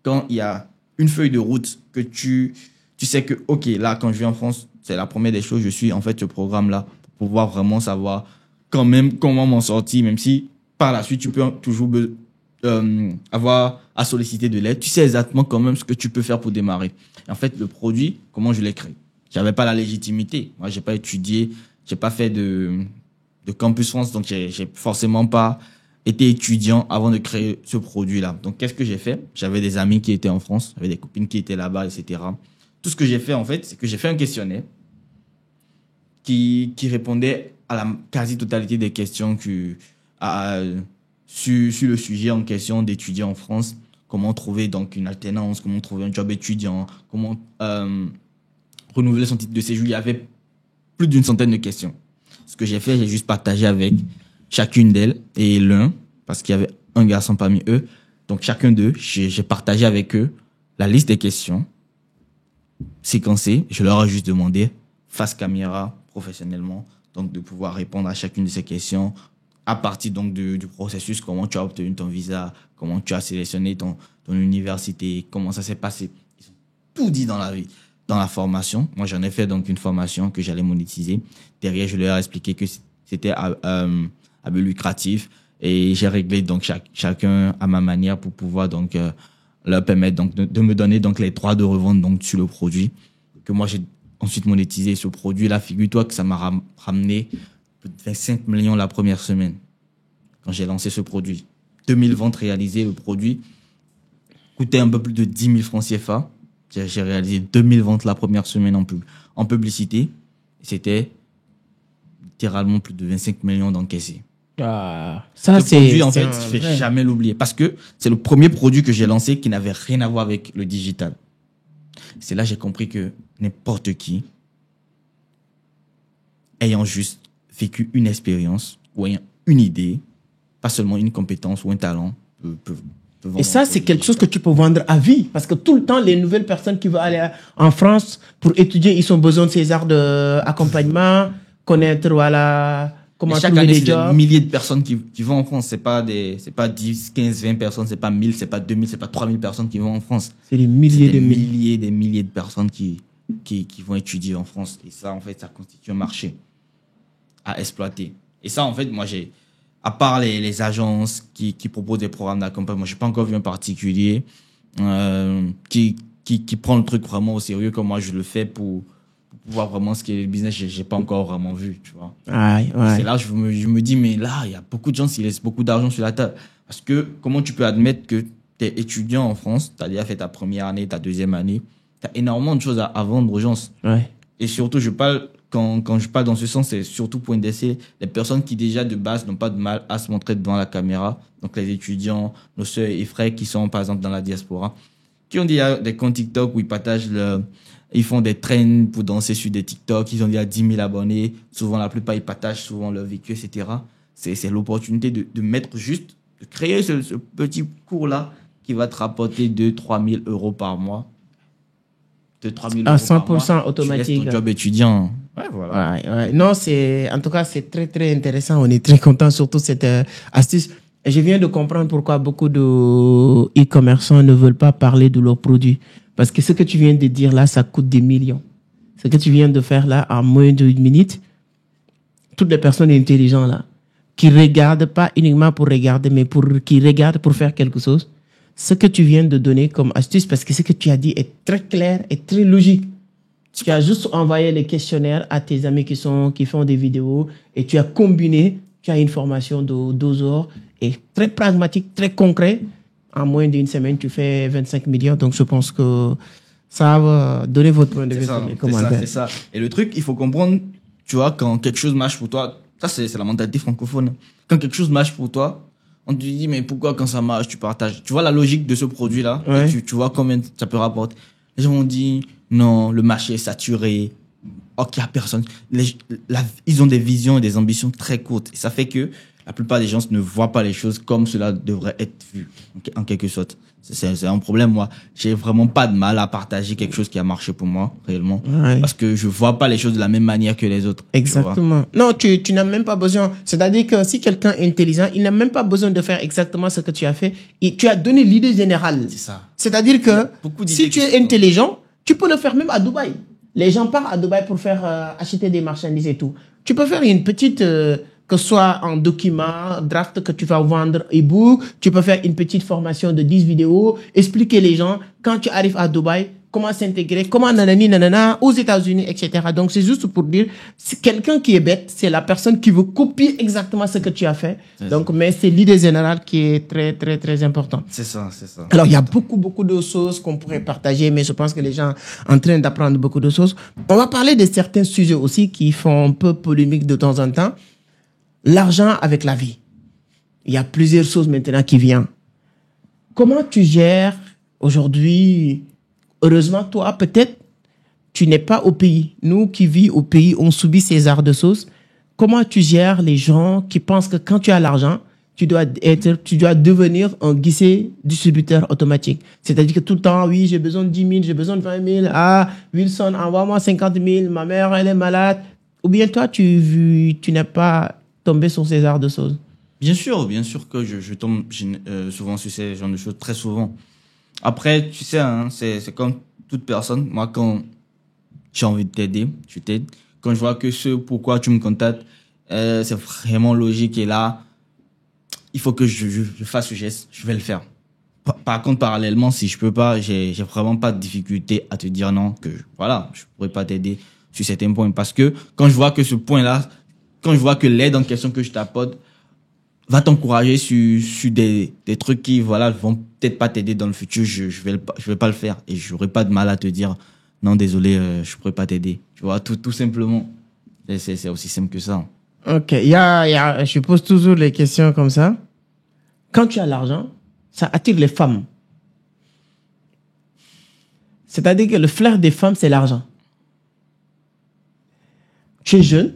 Quand il y a une feuille de route que tu sais que, OK, là, quand je viens en France, c'est la première des choses, je suis en fait ce programme-là pour pouvoir vraiment savoir quand même comment m'en sortir, même si par la suite, tu peux toujours avoir à solliciter de l'aide. Tu sais exactement quand même ce que tu peux faire pour démarrer. Et en fait, le produit, comment je l'ai créé? J'avais pas la légitimité. Moi, j'ai pas étudié, j'ai pas fait de Campus France, donc j'ai forcément pas été étudiant avant de créer ce produit-là. Donc, qu'est-ce que j'ai fait? J'avais des amis qui étaient en France, j'avais des copines qui étaient là-bas, etc. Tout ce que j'ai fait, en fait, c'est que j'ai fait un questionnaire qui répondait à la quasi-totalité des questions sur le sujet en question d'étudier en France. Comment trouver donc une alternance, comment trouver un job étudiant, comment renouveler son titre de séjour. Il y avait plus d'une centaine de questions. Ce que j'ai fait, j'ai juste partagé avec chacune d'elles et l'un, parce qu'il y avait un garçon parmi eux. Donc, chacun d'eux, j'ai partagé avec eux la liste des questions séquencées. Je leur ai juste demandé, face caméra, professionnellement, donc de pouvoir répondre à chacune de ces questions à partir donc du processus, comment tu as obtenu ton visa, comment tu as sélectionné ton université, comment ça s'est passé. Ils ont tout dit dans la formation. Moi, j'en ai fait donc une formation que j'allais monétiser. Derrière, je leur ai expliqué que c'était à but lucratif et j'ai réglé donc chacun à ma manière pour pouvoir donc leur permettre donc de me donner donc les droits de revente donc sur le produit que moi j'ai ensuite monétisé. Ce produit là, figure-toi que ça m'a ramené plus de 25 millions la première semaine quand j'ai lancé ce produit. 2000 ventes réalisées. Le produit coûtait un peu plus de 10 000 francs CFA. J'ai réalisé 2000 ventes la première semaine en publicité. C'était littéralement plus de 25 millions d'encaissés. Ah, ça, ce produit, en fait, je ne vais jamais l'oublier. Parce que c'est le premier produit que j'ai lancé qui n'avait rien à voir avec le digital. C'est là que j'ai compris que n'importe qui, ayant juste vécu une expérience ou ayant une idée, pas seulement une compétence ou un talent, peut vendre Et ça, un c'est produit quelque chose que digital. tu peux vendre à vie. Parce que tout le temps, les nouvelles personnes qui veulent aller en France pour étudier, ils ont besoin de ces arts d'accompagnement, connaître, voilà, Et comment chaque trouver année, des c'est des jobs. milliers de personnes qui vont en France. C'est pas 10, 15, 20 personnes, c'est pas 1000, c'est pas 2000, c'est pas 3000 personnes qui vont en France. C'est des C'est milliers des de milliers. des milliers de personnes qui vont étudier en France. Et ça, en fait, ça constitue un marché à exploiter. Et ça, en fait, moi, à part les agences qui proposent des programmes d'accompagnement, j'ai pas encore vu un particulier qui prend le truc vraiment au sérieux comme moi je le fais pour voir vraiment ce qu'est le business. J'ai pas encore vraiment vu, tu vois. Ouais, Et c'est ouais. là que je me dis, mais là, il y a beaucoup de gens qui laissent beaucoup d'argent sur la table. Parce que comment tu peux admettre que tu es étudiant en France, tu as déjà fait ta première année, ta deuxième année, tu as énormément de choses à vendre aux gens. Ouais. Et surtout, quand je parle dans ce sens, c'est surtout pour intéresser les personnes qui déjà de base n'ont pas de mal à se montrer devant la caméra. Donc les étudiants, nos sœurs et frères qui sont par exemple dans la diaspora, qui ont déjà des comptes TikTok où ils font des trends pour danser sur des TikTok, ils ont déjà 10 000 abonnés, souvent la plupart ils partagent souvent leur vécu, etc. C'est l'opportunité de mettre juste, de créer ce petit cours-là qui va te rapporter 2 000 à 3 000 euros par mois. 2 000 à 3 000 À euros par mois. 100% Tu automatique. restes ton job étudiant. Ouais, voilà. Ouais, ouais. Non, en tout cas, c'est très, très intéressant. On est très content, surtout cette astuce. Et je viens de comprendre pourquoi beaucoup de e-commerçants ne veulent pas parler de leurs produits. Parce que ce que tu viens de dire là, ça coûte des millions. Ce que tu viens de faire là, en moins d'une minute, toutes les personnes intelligentes là, qui regardent pas uniquement pour regarder, mais qui regardent pour faire quelque chose, ce que tu viens de donner comme astuce, parce que ce que tu as dit est très clair et très logique. Tu as juste envoyé les questionnaires à tes amis qui font des vidéos et tu as combiné, tu as une formation de 12 heures et très pragmatique, très concret. En moins d'une semaine, tu fais 25 millions. Donc, je pense que ça va donner votre point de vue sur les commentaires. C'est ça. Et le truc, il faut comprendre, tu vois, quand quelque chose marche pour toi, ça c'est la mentalité francophone. Quand quelque chose marche pour toi, on te dit, mais pourquoi quand ça marche, tu partages? Tu vois la logique de ce produit-là, Ouais. et tu vois combien ça peut rapporter. Les gens ont dit, non, le marché est saturé. Oh, qu'il y a personne. Ils ont des visions et des ambitions très courtes. Et ça fait que la plupart des gens ne voient pas les choses comme cela devrait être vu, en quelque sorte. C'est un problème, moi. J'ai vraiment pas de mal à partager quelque chose qui a marché pour moi, réellement. Ouais. Parce que je vois pas les choses de la même manière que les autres. tu vois. Exactement. Non, tu n'as même pas besoin. C'est-à-dire que si quelqu'un est intelligent, il n'a même pas besoin de faire exactement ce que tu as fait. Et tu as donné l'idée générale. C'est ça. C'est-à dire Il y a que beaucoup d'idées si tu qui es sont- intelligent, tu peux le faire même à Dubaï. Les gens partent à Dubaï pour faire acheter des marchandises et tout. Tu peux faire une petite, que ce soit en document, draft que tu vas vendre, e-book. Tu peux faire une petite formation de 10 vidéos, expliquer les gens quand tu arrives à Dubaï, comment s'intégrer, comment nanani nanana, aux États-Unis, etc. Donc, c'est juste pour dire, c'est quelqu'un qui est bête, c'est la personne qui veut copier exactement ce que tu as fait. Donc, mais c'est l'idée générale qui est très, très, très importante. C'est ça, c'est ça. Alors, il y a beaucoup, beaucoup de choses qu'on pourrait partager, mais je pense que les gens sont en train d'apprendre beaucoup de choses. On va parler de certains sujets aussi qui font un peu polémique de temps en temps. L'argent avec la vie. Il y a plusieurs choses maintenant qui viennent. Comment tu gères aujourd'hui? Heureusement, toi, peut-être, tu n'es pas au pays. Nous qui vivons au pays, on subit ces arts de sauce. Comment tu gères les gens qui pensent que quand tu as l'argent, tu dois devenir un guichet distributeur automatique. C'est-à-dire que tout le temps, oui, j'ai besoin de 10 000, j'ai besoin de 20 000. Ah, Wilson, envoie-moi 50 000. Ma mère, elle est malade. Ou bien toi, tu n'es pas tombé sur ces arts de sauce. Bien sûr que je tombe souvent sur ces genres de choses, très souvent. Après, tu sais, hein, c'est comme toute personne. Moi, quand j'ai envie de t'aider, je t'aide. Quand je vois que ce pourquoi tu me contactes, c'est vraiment logique et là, il faut que je fasse ce geste, je vais le faire. Par contre, parallèlement, si je peux pas, j'ai vraiment pas de difficulté à te dire non, que voilà, je pourrais pas t'aider sur certains points. Parce que quand je vois que ce point-là, quand je vois que l'aide en question que je t'apporte va t'encourager sur des trucs qui, voilà, vont peut-être pas t'aider dans le futur, je vais pas le faire. Et j'aurai pas de mal à te dire, non, désolé, je pourrais pas t'aider. Tu vois, tout simplement. C'est aussi simple que ça. Ok, je pose toujours les questions comme ça. Quand tu as l'argent, ça attire les femmes. C'est-à-dire que le flair des femmes, c'est l'argent. Tu es jeune,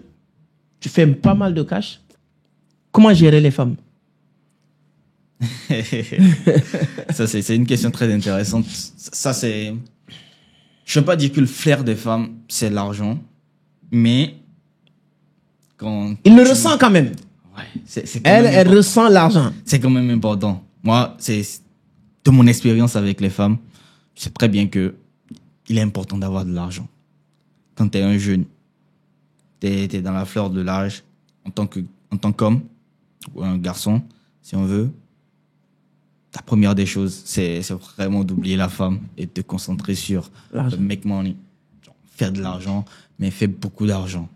tu fais pas mal de cash. Comment gérer les femmes? Ça, c'est une question très intéressante. Ça, c'est... Je ne veux pas dire que le flair des femmes, c'est l'argent, mais quand... Il le ressent quand même. Ouais, c'est quand Elle, même elle important. ressent l'argent. C'est quand même important. Moi, c'est de mon expérience avec les femmes, je sais très bien que il est important d'avoir de l'argent. Quand tu es un jeune, tu es dans la fleur de l'âge, en tant qu'homme, ou un garçon, si on veut, la première des choses, c'est vraiment d'oublier la femme et de te concentrer sur L'argent. make money. Genre, faire de l'argent, mais faire beaucoup d'argent.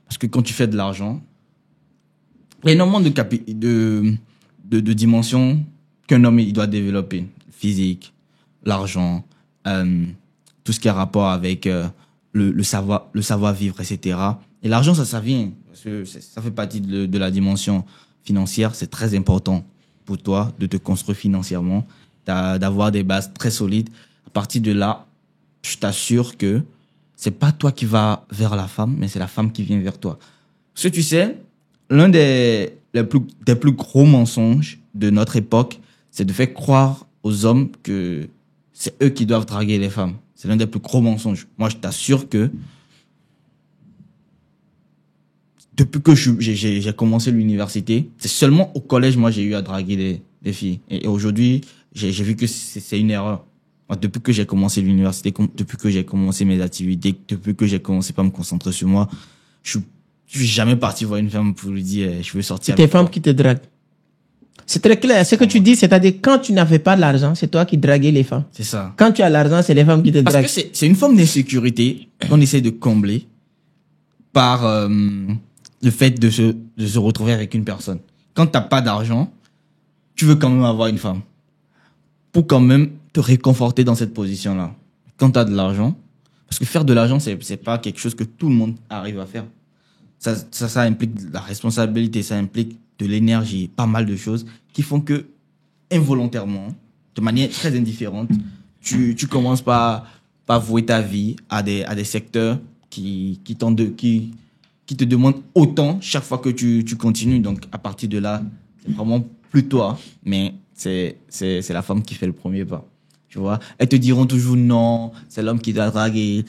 Parce que quand tu fais de l'argent, il y a énormément de dimensions qu'un homme il doit développer. Physique, l'argent, tout ce qui a rapport avec le savoir-vivre, etc. Et l'argent, ça vient. Parce que ça fait partie de la dimension financière. C'est très important pour toi de te construire financièrement, d'avoir des bases très solides. À partir de là, je t'assure que c'est pas toi qui vas vers la femme, mais c'est la femme qui vient vers toi. Parce que tu sais, l'un des plus gros mensonges de notre époque, c'est de faire croire aux hommes que c'est eux qui doivent draguer les femmes. C'est l'un des plus gros mensonges. Moi, je t'assure que depuis que j'ai commencé l'université, c'est seulement au collège, moi, j'ai eu à draguer des filles. Et aujourd'hui, j'ai vu que c'est une erreur. Moi, depuis que j'ai commencé l'université, depuis que j'ai commencé mes activités, depuis que j'ai commencé à me concentrer sur moi, je suis jamais parti voir une femme pour lui dire je veux sortir. C'est tes femmes qui te draguent. C'est très clair. Ce que tu dis, c'est-à-dire quand tu n'avais pas de l'argent, c'est toi qui draguais les femmes. C'est ça. Quand tu as l'argent, c'est les femmes qui te draguent. Parce que c'est une forme d'insécurité qu'on essaie de combler par le fait de se retrouver avec une personne. Quand t'as pas d'argent, tu veux quand même avoir une femme. Pour quand même te réconforter dans cette position-là. Quand t'as de l'argent, parce que faire de l'argent, c'est pas quelque chose que tout le monde arrive à faire. Ça implique de la responsabilité, ça implique de l'énergie, pas mal de choses qui font que, involontairement, de manière très indifférente, tu commences par vouer ta vie à des secteurs qui te demandent autant chaque fois que tu continues. Donc, à partir de là, c'est vraiment plus toi, mais c'est la femme qui fait le premier pas. Tu vois? Elles te diront toujours non, c'est l'homme qui doit draguer,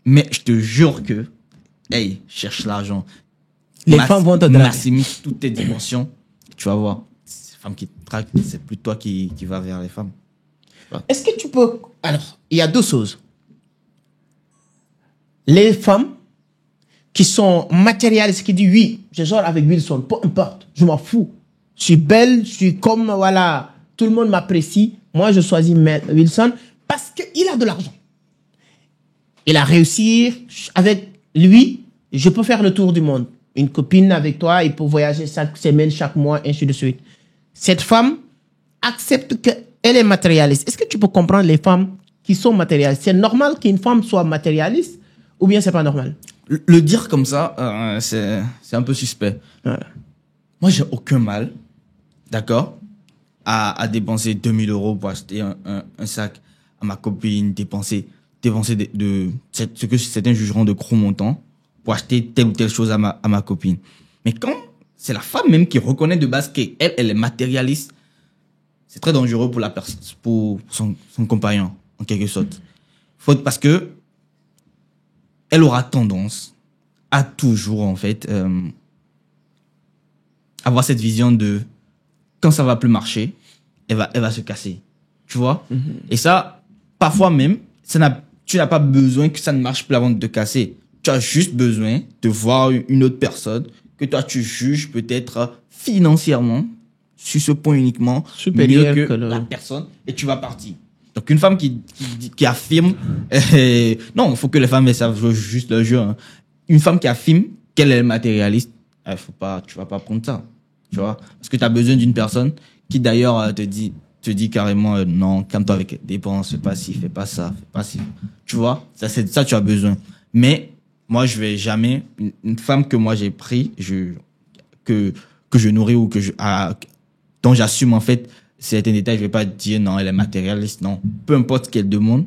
mais je te jure que, hey, cherche l'argent. Les femmes vont te draguer. Maximise toutes tes dimensions. Tu vas voir. C'est les femmes qui te draguent, c'est plus toi qui va vers les femmes. Est-ce que tu peux... Alors, il y a deux choses. Les femmes qui sont matérialistes, qui disent oui, je sors avec Wilson, peu importe, je m'en fous. Je suis belle, je suis comme, voilà, tout le monde m'apprécie. Moi, je choisis Wilson parce qu'il a de l'argent. Il a réussi. Avec lui, je peux faire le tour du monde. Une copine avec toi, il peut voyager chaque semaine, chaque mois, ainsi de suite. Cette femme accepte qu'elle est matérialiste. Est-ce que tu peux comprendre les femmes qui sont matérialistes? C'est normal qu'une femme soit matérialiste ou bien c'est pas normal? Le dire comme ça, c'est un peu suspect. Voilà. Moi, j'ai aucun mal, d'accord, à dépenser 2000 € pour acheter un sac à ma copine, dépenser ce que certains jugeront de gros montants pour acheter telle ou telle chose à ma copine. Mais quand c'est la femme même qui reconnaît de base qu'elle est matérialiste, c'est très dangereux pour pour son compagnon, en quelque sorte. Parce que elle aura tendance à toujours, en fait, avoir cette vision de quand ça va plus marcher, elle va se casser. Tu vois? Et ça, parfois même, tu n'as pas besoin que ça ne marche plus avant de te casser. Tu as juste besoin de voir une autre personne que toi tu juges peut-être financièrement, sur ce point uniquement, supérieur mieux que la personne, et tu vas partir. Donc une femme qui affirme, non, il faut que les femmes elles savent jouer juste le jeu. Hein. Une femme qui affirme qu'elle est matérialiste, tu vas pas prendre ça, tu vois, parce que tu as besoin d'une personne qui d'ailleurs te dit carrément non, calme-toi avec les dépenses, fais pas ci, fais pas ça, fais pas ci. Tu vois, ça tu as besoin. Mais moi je vais jamais une femme que moi j'ai pris, que je nourris ou dont j'assume en fait certains détails, je vais pas dire non, elle est matérialiste, non. Peu importe ce qu'elle demande,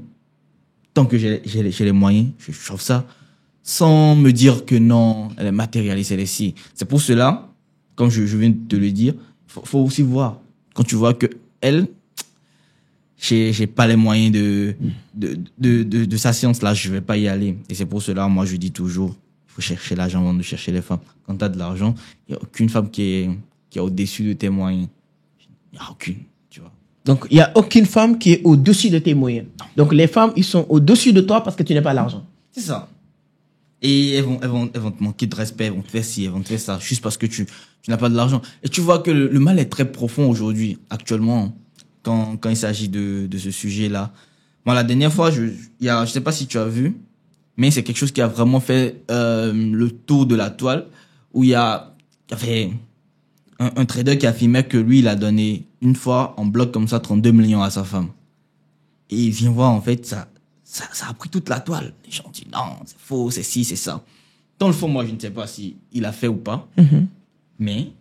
tant que j'ai les moyens, je trouve ça sans me dire que non, elle est matérialiste, elle est si. C'est pour cela, comme je viens de te le dire, faut aussi voir. Quand tu vois que elle, j'ai pas les moyens de sa séance-là, je vais pas y aller. Et c'est pour cela, moi, je dis toujours, il faut chercher l'argent avant de chercher les femmes. Quand tu as de l'argent, il n'y a aucune femme qui est au-dessus de tes moyens. Il n'y a aucune, tu vois. Donc, il n'y a aucune femme qui est au-dessus de tes moyens. Donc, les femmes, ils sont au-dessus de toi parce que tu n'as pas l'argent. C'est ça. Et elles vont te manquer de respect, elles vont te faire ci, elles vont te faire ça, juste parce que tu n'as pas de l'argent. Et tu vois que le mal est très profond aujourd'hui, actuellement, quand il s'agit de ce sujet-là. Moi, la dernière fois, je sais pas si tu as vu, mais c'est quelque chose qui a vraiment fait le tour de la toile, où il y avait un trader qui affirmait que lui, il a donné une fois en bloc comme ça 32 millions à sa femme. Et il vient voir, en fait, ça a pris toute la toile. Les gens disent non, c'est faux, c'est ci, c'est ça. Dans le fond, moi, je ne sais pas si il a fait ou pas. Mais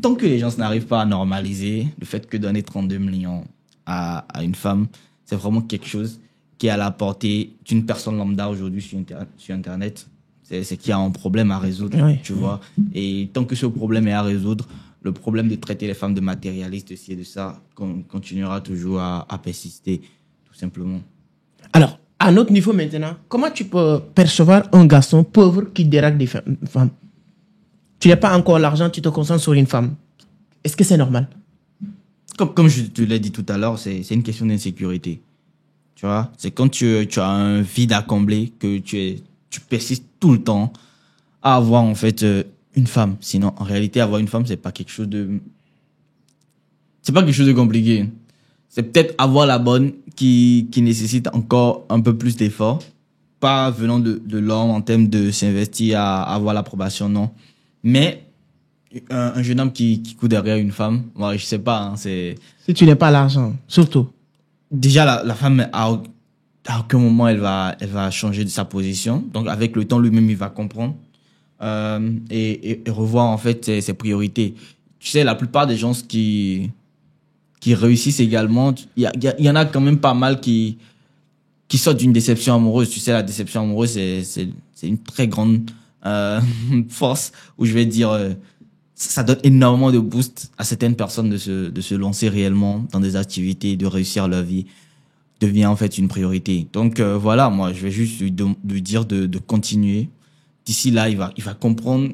tant que les gens n'arrivent pas à normaliser le fait que donner 32 millions à une femme, c'est vraiment quelque chose qui est à la portée d'une personne lambda aujourd'hui sur Internet. C'est qu'il y a un problème à résoudre, tu vois. Et tant que ce problème est à résoudre, le problème de traiter les femmes de matérialistes, ci et de ça, continuera toujours à persister, tout simplement. Alors, à notre niveau maintenant, comment tu peux percevoir un garçon pauvre qui dérape des femmes? Tu n'as pas encore l'argent, tu te concentres sur une femme. Est-ce que c'est normal? Comme je te l'ai dit tout à l'heure, c'est une question d'insécurité. Tu vois, c'est quand tu as un vide à combler que tu persistes tout le temps à avoir en fait une femme. Sinon, en réalité, avoir une femme, c'est pas quelque chose de compliqué. C'est peut-être avoir la bonne qui nécessite encore un peu plus d'efforts. Pas venant de l'homme en termes de s'investir à avoir l'approbation, non. Mais un jeune homme qui court derrière une femme, moi, je sais pas, hein, c'est... Si tu n'as pas l'argent, surtout. Déjà, la femme, à aucun moment, elle va changer de sa position. Donc, avec le temps, lui-même, il va comprendre et revoir, en fait, ses priorités. Tu sais, la plupart des gens qui réussissent également, il y en a quand même pas mal qui sortent d'une déception amoureuse. Tu sais, la déception amoureuse, c'est une très grande force où je vais dire... ça donne énormément de boost à certaines personnes de se lancer réellement dans des activités, de réussir leur vie, devient en fait une priorité. Donc voilà, moi je vais juste lui dire de continuer. D'ici là, il va comprendre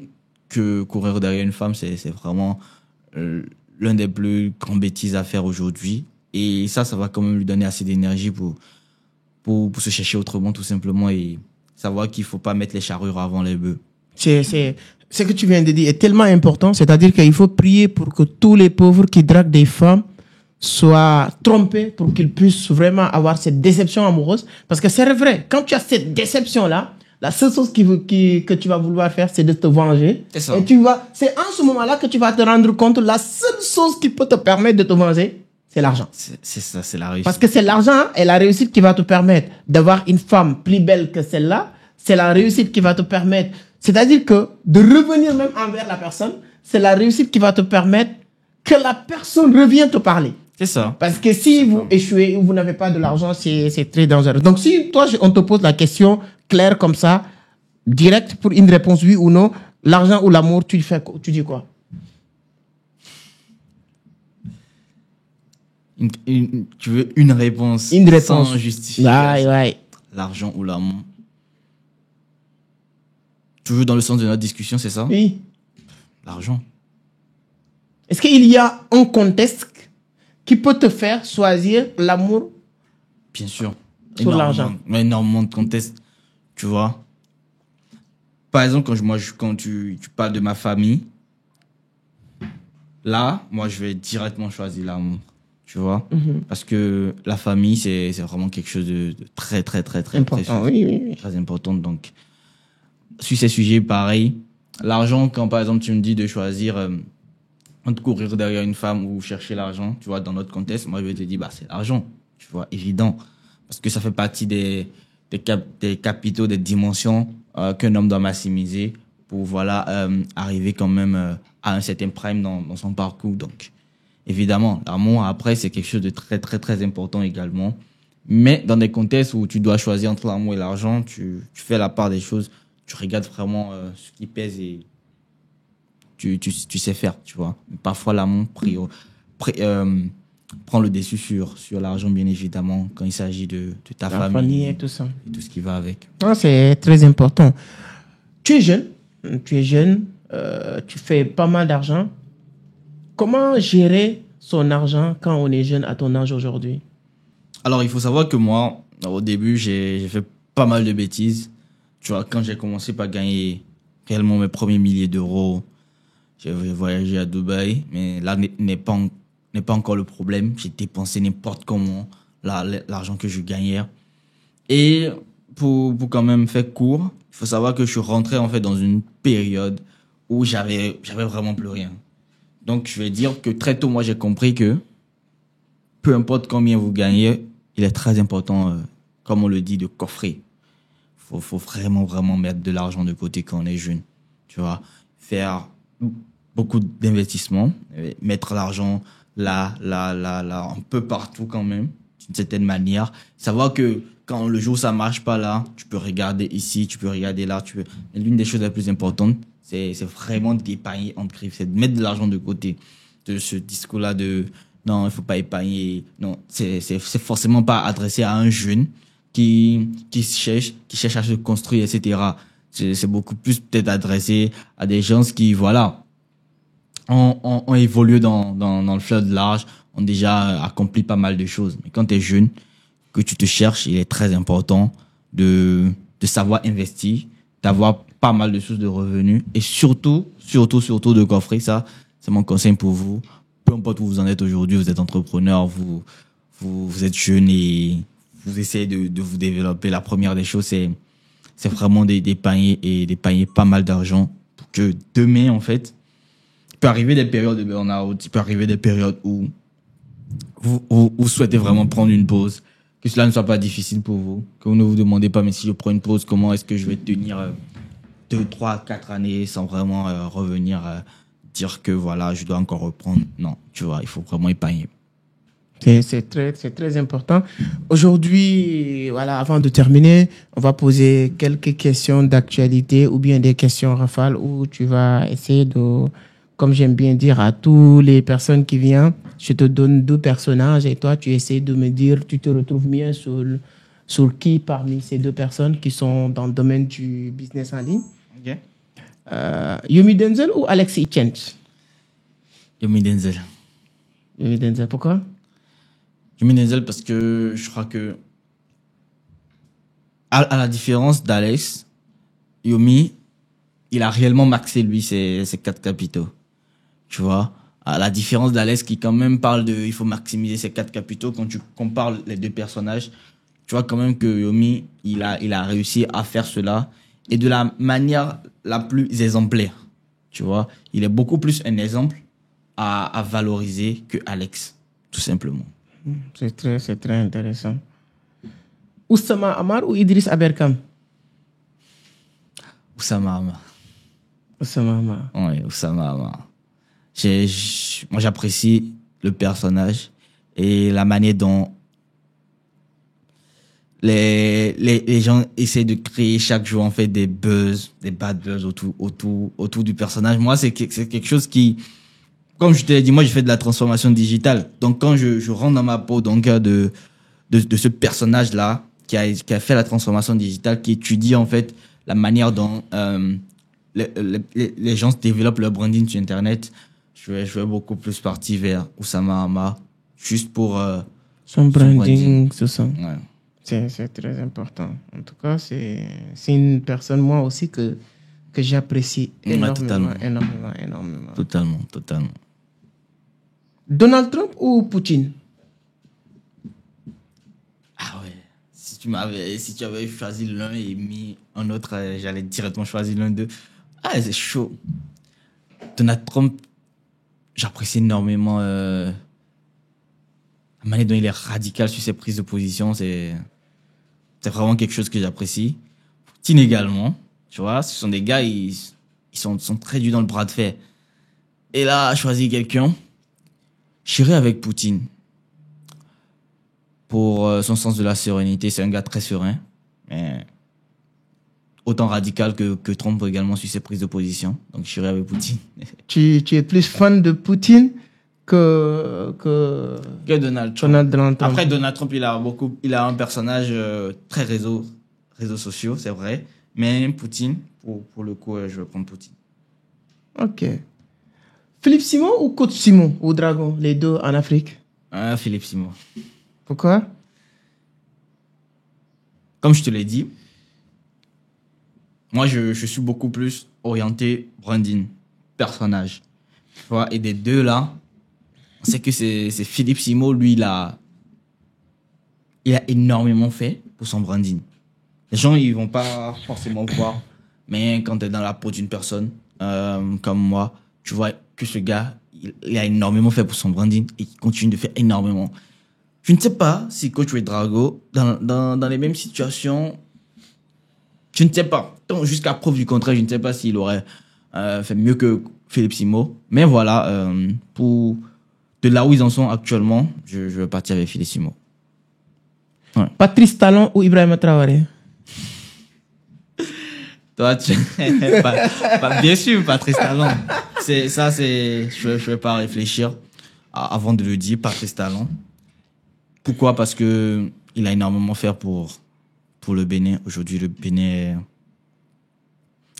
que courir derrière une femme, c'est vraiment l'un des plus grands bêtises à faire aujourd'hui. Et ça va quand même lui donner assez d'énergie pour se chercher autrement tout simplement et savoir qu'il faut pas mettre les charrures avant les bœufs. Ce que tu viens de dire est tellement important, c'est-à-dire qu'il faut prier pour que tous les pauvres qui draguent des femmes soient trompés pour qu'ils puissent vraiment avoir cette déception amoureuse. Parce que c'est vrai, quand tu as cette déception-là, la seule chose que tu vas vouloir faire, c'est de te venger. C'est ça. Et c'est en ce moment-là que tu vas te rendre compte, la seule chose qui peut te permettre de te venger, c'est l'argent. C'est ça, c'est la réussite. Parce que c'est l'argent et la réussite qui va te permettre d'avoir une femme plus belle que celle-là. C'est la réussite qui va te permettre. C'est-à-dire que de revenir même envers la personne, c'est la réussite qui va te permettre que la personne revienne te parler. C'est ça. Parce que si vous échouez ou vous n'avez pas de l'argent, c'est très dangereux. Donc si toi, on te pose la question claire comme ça, direct pour une réponse oui ou non, l'argent ou l'amour, tu dis quoi? Tu veux une réponse, sans justification. Ouais. L'argent ou l'amour. Toujours dans le sens de notre discussion, c'est ça? Oui. L'argent. Est-ce qu'il y a un contexte qui peut te faire choisir l'amour? Bien sûr. Sur l'argent. Énormément de contextes, tu vois. Par exemple, quand tu parles de ma famille, là, moi, je vais directement choisir l'amour, tu vois. Parce que la famille, c'est vraiment quelque chose de très, très, très, très important. Oui. Très important, donc... Sur ces sujets, pareil. L'argent, quand par exemple tu me dis de choisir entre courir derrière une femme ou chercher l'argent, tu vois, dans notre contexte, moi je vais te dire, c'est l'argent, tu vois, évident. Parce que ça fait partie des capitaux, des dimensions qu'un homme doit maximiser pour, voilà, arriver quand même à un certain prime dans son parcours. Donc, évidemment, l'amour, après, c'est quelque chose de très, très, très important également. Mais dans des contextes où tu dois choisir entre l'amour et l'argent, tu fais la part des choses. Tu regardes vraiment ce qui pèse et tu sais faire, tu vois. Parfois, l'amour prend le dessus sur l'argent, bien évidemment, quand il s'agit de ta La famille et tout ça. et tout ce qui va avec. Ah, c'est très important. Tu es jeune, tu fais pas mal d'argent. Comment gérer son argent quand on est jeune à ton âge aujourd'hui? Alors, il faut savoir que moi, au début, j'ai fait pas mal de bêtises. Tu vois, quand j'ai commencé par gagner réellement mes premiers milliers d'euros, j'ai voyagé à Dubaï, mais là n'est pas encore le problème. J'ai dépensé n'importe comment l'argent que je gagnais. Et pour quand même faire court, il faut savoir que je suis rentré en fait dans une période où j'avais vraiment plus rien. Donc, je vais dire que très tôt, moi, j'ai compris que peu importe combien vous gagnez, il est très important, comme on le dit, de coffrer. Faut vraiment, vraiment mettre de l'argent de côté quand on est jeune. Tu vois, faire beaucoup d'investissements, mettre l'argent là, un peu partout quand même, d'une certaine manière. Savoir que quand le jour ça marche pas là, tu peux regarder ici, tu peux regarder là, Mais l'une des choses les plus importantes, c'est vraiment d'épargner entre griffes, c'est de mettre de l'argent de côté. De ce discours-là de non, il faut pas épargner. Non, c'est forcément pas adressé à un jeune qui cherche à se construire, etc. C'est beaucoup plus peut-être adressé à des gens qui, voilà, ont évolué dans le fleuve de l'âge, ont déjà accompli pas mal de choses. Mais quand tu es jeune, que tu te cherches, il est très important de savoir investir, d'avoir pas mal de sources de revenus et surtout de coffrer. Ça, c'est mon conseil pour vous. Peu importe où vous en êtes aujourd'hui, vous êtes entrepreneur, vous êtes jeune et vous essayez de vous développer. La première des choses, c'est vraiment d'épargner pas mal d'argent pour que demain, en fait, il peut arriver des périodes de burn-out, il peut arriver des périodes où vous souhaitez vraiment prendre une pause, que cela ne soit pas difficile pour vous, que vous ne vous demandez pas, mais si je prends une pause, comment est-ce que je vais tenir 2, 3, 4 années sans vraiment revenir dire que voilà, je dois encore reprendre. Non, tu vois, il faut vraiment épargner. C'est très important. Aujourd'hui, voilà, avant de terminer, on va poser quelques questions d'actualité ou bien des questions rafales où tu vas essayer de, comme j'aime bien dire à toutes les personnes qui viennent, je te donne 2 personnages et toi, tu essaies de me dire, tu te retrouves bien sur qui parmi ces 2 personnes qui sont dans le domaine du business en ligne. Ok. Yomi Denzel ou Alexis Chance? Yomi Denzel. Yomi Denzel, pourquoi? Yomi Denzel parce que je crois que, à la différence d'Alex, Yomi, il a réellement maxé, lui, ses 4 capitaux. Tu vois? À la différence d'Alex qui quand même parle de, il faut maximiser ses 4 capitaux. Quand tu compares les 2 personnages, tu vois quand même que Yomi, il a réussi à faire cela et de la manière la plus exemplaire. Tu vois? Il est beaucoup plus un exemple à valoriser que Alex, tout simplement. C'est très intéressant. Oussama Amar ou Idriss Aberkam? Oussama Amar. Oussama Amar. Oui, Oussama Amar. Moi, j'apprécie le personnage et la manière dont les gens essaient de créer chaque jour, en fait, des buzz, des bad buzz autour du personnage. Moi, c'est quelque chose qui, comme je te l'ai dit, moi, j'ai fait de la transformation digitale. Donc, quand je rentre dans ma peau, donc, de ce personnage-là, qui a fait la transformation digitale, qui étudie, en fait, la manière dont, les gens se développent leur branding sur Internet, je vais beaucoup plus partir vers Oussama Amar, juste pour, son branding, c'est ça. Ouais. C'est très important. En tout cas, c'est une personne, moi aussi, que j'apprécie énormément, énormément. Totalement. Donald Trump ou Poutine? Ah ouais. Si tu avais choisi l'un et mis un autre, j'allais directement choisir l'un d'eux. Ah, c'est chaud. Donald Trump, j'apprécie énormément la manière dont il est radical sur ses prises de position. C'est vraiment quelque chose que j'apprécie. Poutine également, tu vois, ce sont des gars, ils sont très durs dans le bras de fer. Et là, choisir quelqu'un, j'irai avec Poutine. pour son sens de la sérénité. C'est un gars très serein. Mais autant radical que Trump également sur ses prises de position. Donc, je serai avec Poutine. Tu es plus fan de Poutine que Donald Trump. Après, Donald Trump, il a un personnage très réseaux sociaux, c'est vrai. Mais Poutine, pour le coup, je vais prendre Poutine. Ok. Philippe Simon ou Coach Simon ou Dragon, les deux en Afrique? Philippe Simon. Pourquoi? Comme je te l'ai dit, moi, je suis beaucoup plus orienté branding, personnage. Tu vois, et des deux là, c'est que c'est Philippe Simon, lui, il a énormément fait pour son branding. Les gens, ils vont pas forcément voir, mais quand tu es dans la peau d'une personne comme moi, tu vois que ce gars, il a énormément fait pour son branding et il continue de faire énormément. Je ne sais pas si Coach Ouedraogo, dans les mêmes situations, je ne sais pas. Donc, jusqu'à preuve du contraire, je ne sais pas s'il aurait fait mieux que Philippe Simon. Mais voilà, de là où ils en sont actuellement, je vais partir avec Philippe Simon. Ouais. Patrice Talon ou Ibrahima Traoré? Toi, bien sûr, Patrice Talon. Je vais pas réfléchir avant de le dire, Patrice Talon. Pourquoi? Parce que il a énormément fait pour le Bénin. Aujourd'hui, le Bénin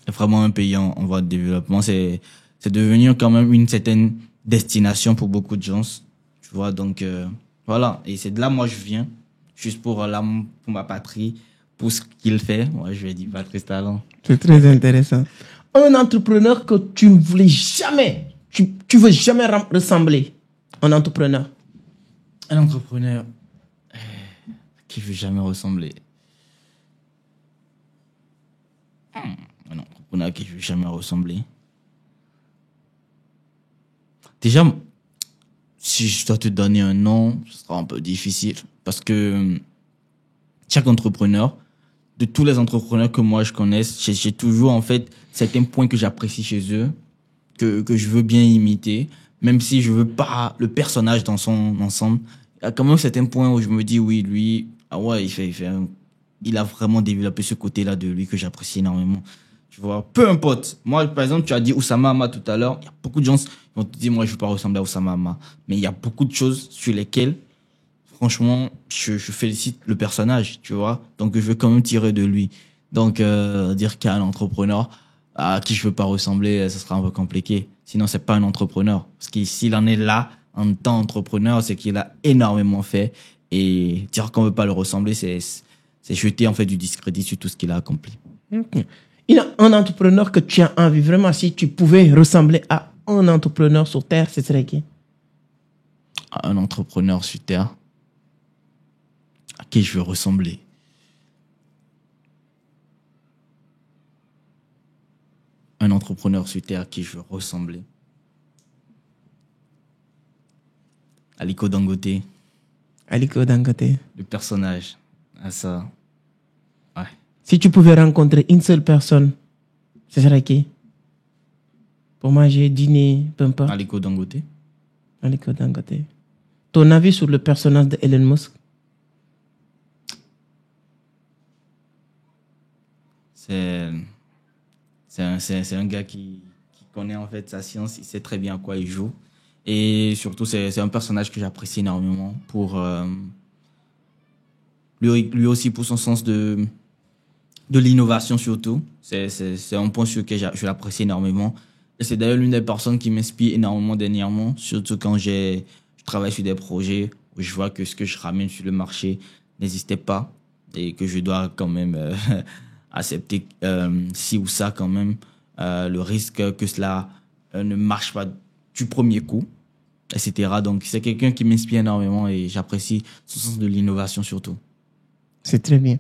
est vraiment un pays en voie de développement. C'est devenu quand même une certaine destination pour beaucoup de gens. Tu vois, donc voilà. Et c'est de là, moi, je viens. Juste pour ma patrie, pour ce qu'il fait. Moi, je vais dire Patrice Talon. C'est très intéressant. Un entrepreneur que tu ne voulais jamais, tu veux jamais ressembler. Un entrepreneur. Un entrepreneur qui ne veut jamais ressembler. Un entrepreneur qui ne veut jamais ressembler. Déjà, si je dois te donner un nom, ce sera un peu difficile. Parce que chaque entrepreneur, de tous les entrepreneurs que moi je connaisse, j'ai toujours en fait certains points que j'apprécie chez eux, que je veux bien imiter, même si je veux pas le personnage dans son ensemble. Il y a quand même certains points où je me dis oui, lui, ah ouais, il a vraiment développé ce côté-là de lui que j'apprécie énormément. Tu vois, peu importe. Moi, par exemple, tu as dit Oussama Hamma tout à l'heure. Il y a beaucoup de gens qui vont te dire, moi, je veux pas ressembler à Oussama Hamma. Mais il y a beaucoup de choses sur lesquelles, franchement, je félicite le personnage, tu vois. Donc, je veux quand même tirer de lui. Donc, dire qu'il y a un entrepreneur à qui je veux pas ressembler, ça sera un peu compliqué. Sinon, c'est pas un entrepreneur. Parce que s'il en est là, en tant qu'entrepreneur, c'est qu'il a énormément fait. Et dire qu'on veut pas le ressembler, c'est jeter, en fait, du discrédit sur tout ce qu'il a accompli. Okay. Il y a un entrepreneur que tu as envie, vraiment, si tu pouvais ressembler à un entrepreneur sur Terre, ce serait qui? Un entrepreneur sur Terre à qui je veux ressembler? Un entrepreneur sur Terre à qui je veux ressembler? Aliko Dangote. Aliko Dangote. Le personnage. À ça. Ouais. Si tu pouvais rencontrer une seule personne, ce serait qui? Pour manger, dîner, peu importe. Aliko Dangote. Aliko Dangote. Ton avis sur le personnage de Elon Musk? C'est un gars qui connaît en fait sa science, il sait très bien à quoi il joue. Et surtout, c'est un personnage que j'apprécie énormément pour lui aussi pour son sens de l'innovation surtout. C'est un point sur lequel je l'apprécie énormément. Et c'est d'ailleurs l'une des personnes qui m'inspire énormément dernièrement, surtout quand je travaille sur des projets où je vois que ce que je ramène sur le marché n'existait pas et que je dois quand même accepter ci ou ça quand même, le risque que cela ne marche pas du premier coup, etc. Donc c'est quelqu'un qui m'inspire énormément et j'apprécie son sens de l'innovation surtout. C'est très bien.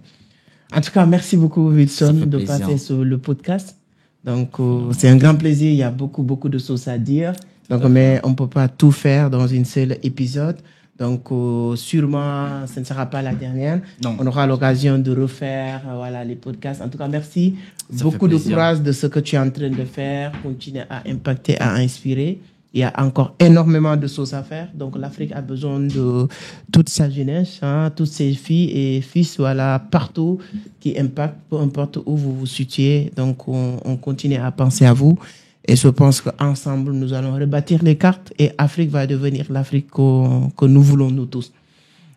En tout cas, merci beaucoup Wilson de passer sur le podcast. Donc c'est un grand plaisir, il y a beaucoup de choses à dire. Donc mais on peut pas tout faire dans une seule épisode. Donc sûrement ce ne sera pas la dernière. Non. On aura l'occasion de refaire les podcasts. En tout cas, merci. Beaucoup de courage de ce que tu es en train de faire, continuer à impacter, à inspirer. Il y a encore énormément de choses à faire. Donc, l'Afrique a besoin de toute sa jeunesse, toutes ses filles et fils, voilà, partout, qui impactent, peu importe où vous vous situez. Donc, on continue à penser à vous. Et je pense qu'ensemble, nous allons rebâtir les cartes et Afrique va devenir l'Afrique que nous voulons, nous tous.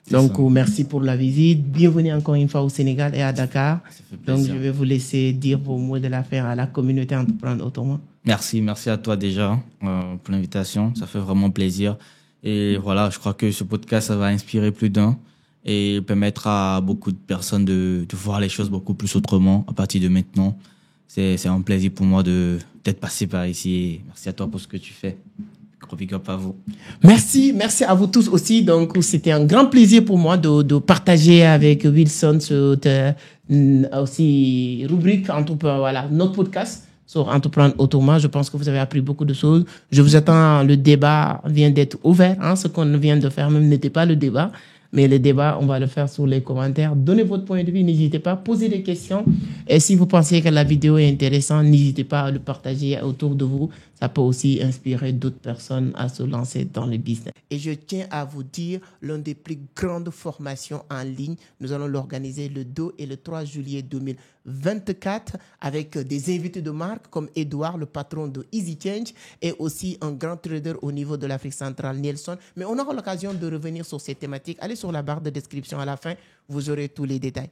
Donc, merci pour la visite. Bienvenue encore une fois au Sénégal et à Dakar. Donc, je vais vous laisser dire vos mots de la fin à la communauté Entreprendre Autrement. Merci à toi déjà pour l'invitation. Ça fait vraiment plaisir. Et voilà, je crois que ce podcast, ça va inspirer plus d'un et permettre à beaucoup de personnes de voir les choses beaucoup plus autrement à partir de maintenant. C'est un plaisir pour moi d'être passé par ici. Merci à toi pour ce que tu fais. Gros big up à vous. Merci à vous tous aussi. Donc, c'était un grand plaisir pour moi de partager avec Wilson cette aussi rubrique voilà, notre podcast sur Entreprendre Autrement. Je pense que vous avez appris beaucoup de choses. Je vous attends. Le débat vient d'être ouvert. Ce qu'on vient de faire même n'était pas le débat. Mais le débat, on va le faire sur les commentaires. Donnez votre point de vue, n'hésitez pas, posez des questions. Et si vous pensez que la vidéo est intéressante, n'hésitez pas à le partager autour de vous. Ça peut aussi inspirer d'autres personnes à se lancer dans le business. Et je tiens à vous dire, l'une des plus grandes formations en ligne, nous allons l'organiser le 2 et le 3 juillet 2024 avec des invités de marque comme Edouard, le patron de Easy Change, et aussi un grand trader au niveau de l'Afrique centrale, Nelson. Mais on aura l'occasion de revenir sur ces thématiques. Allez sur la barre de description à la fin, vous aurez tous les détails.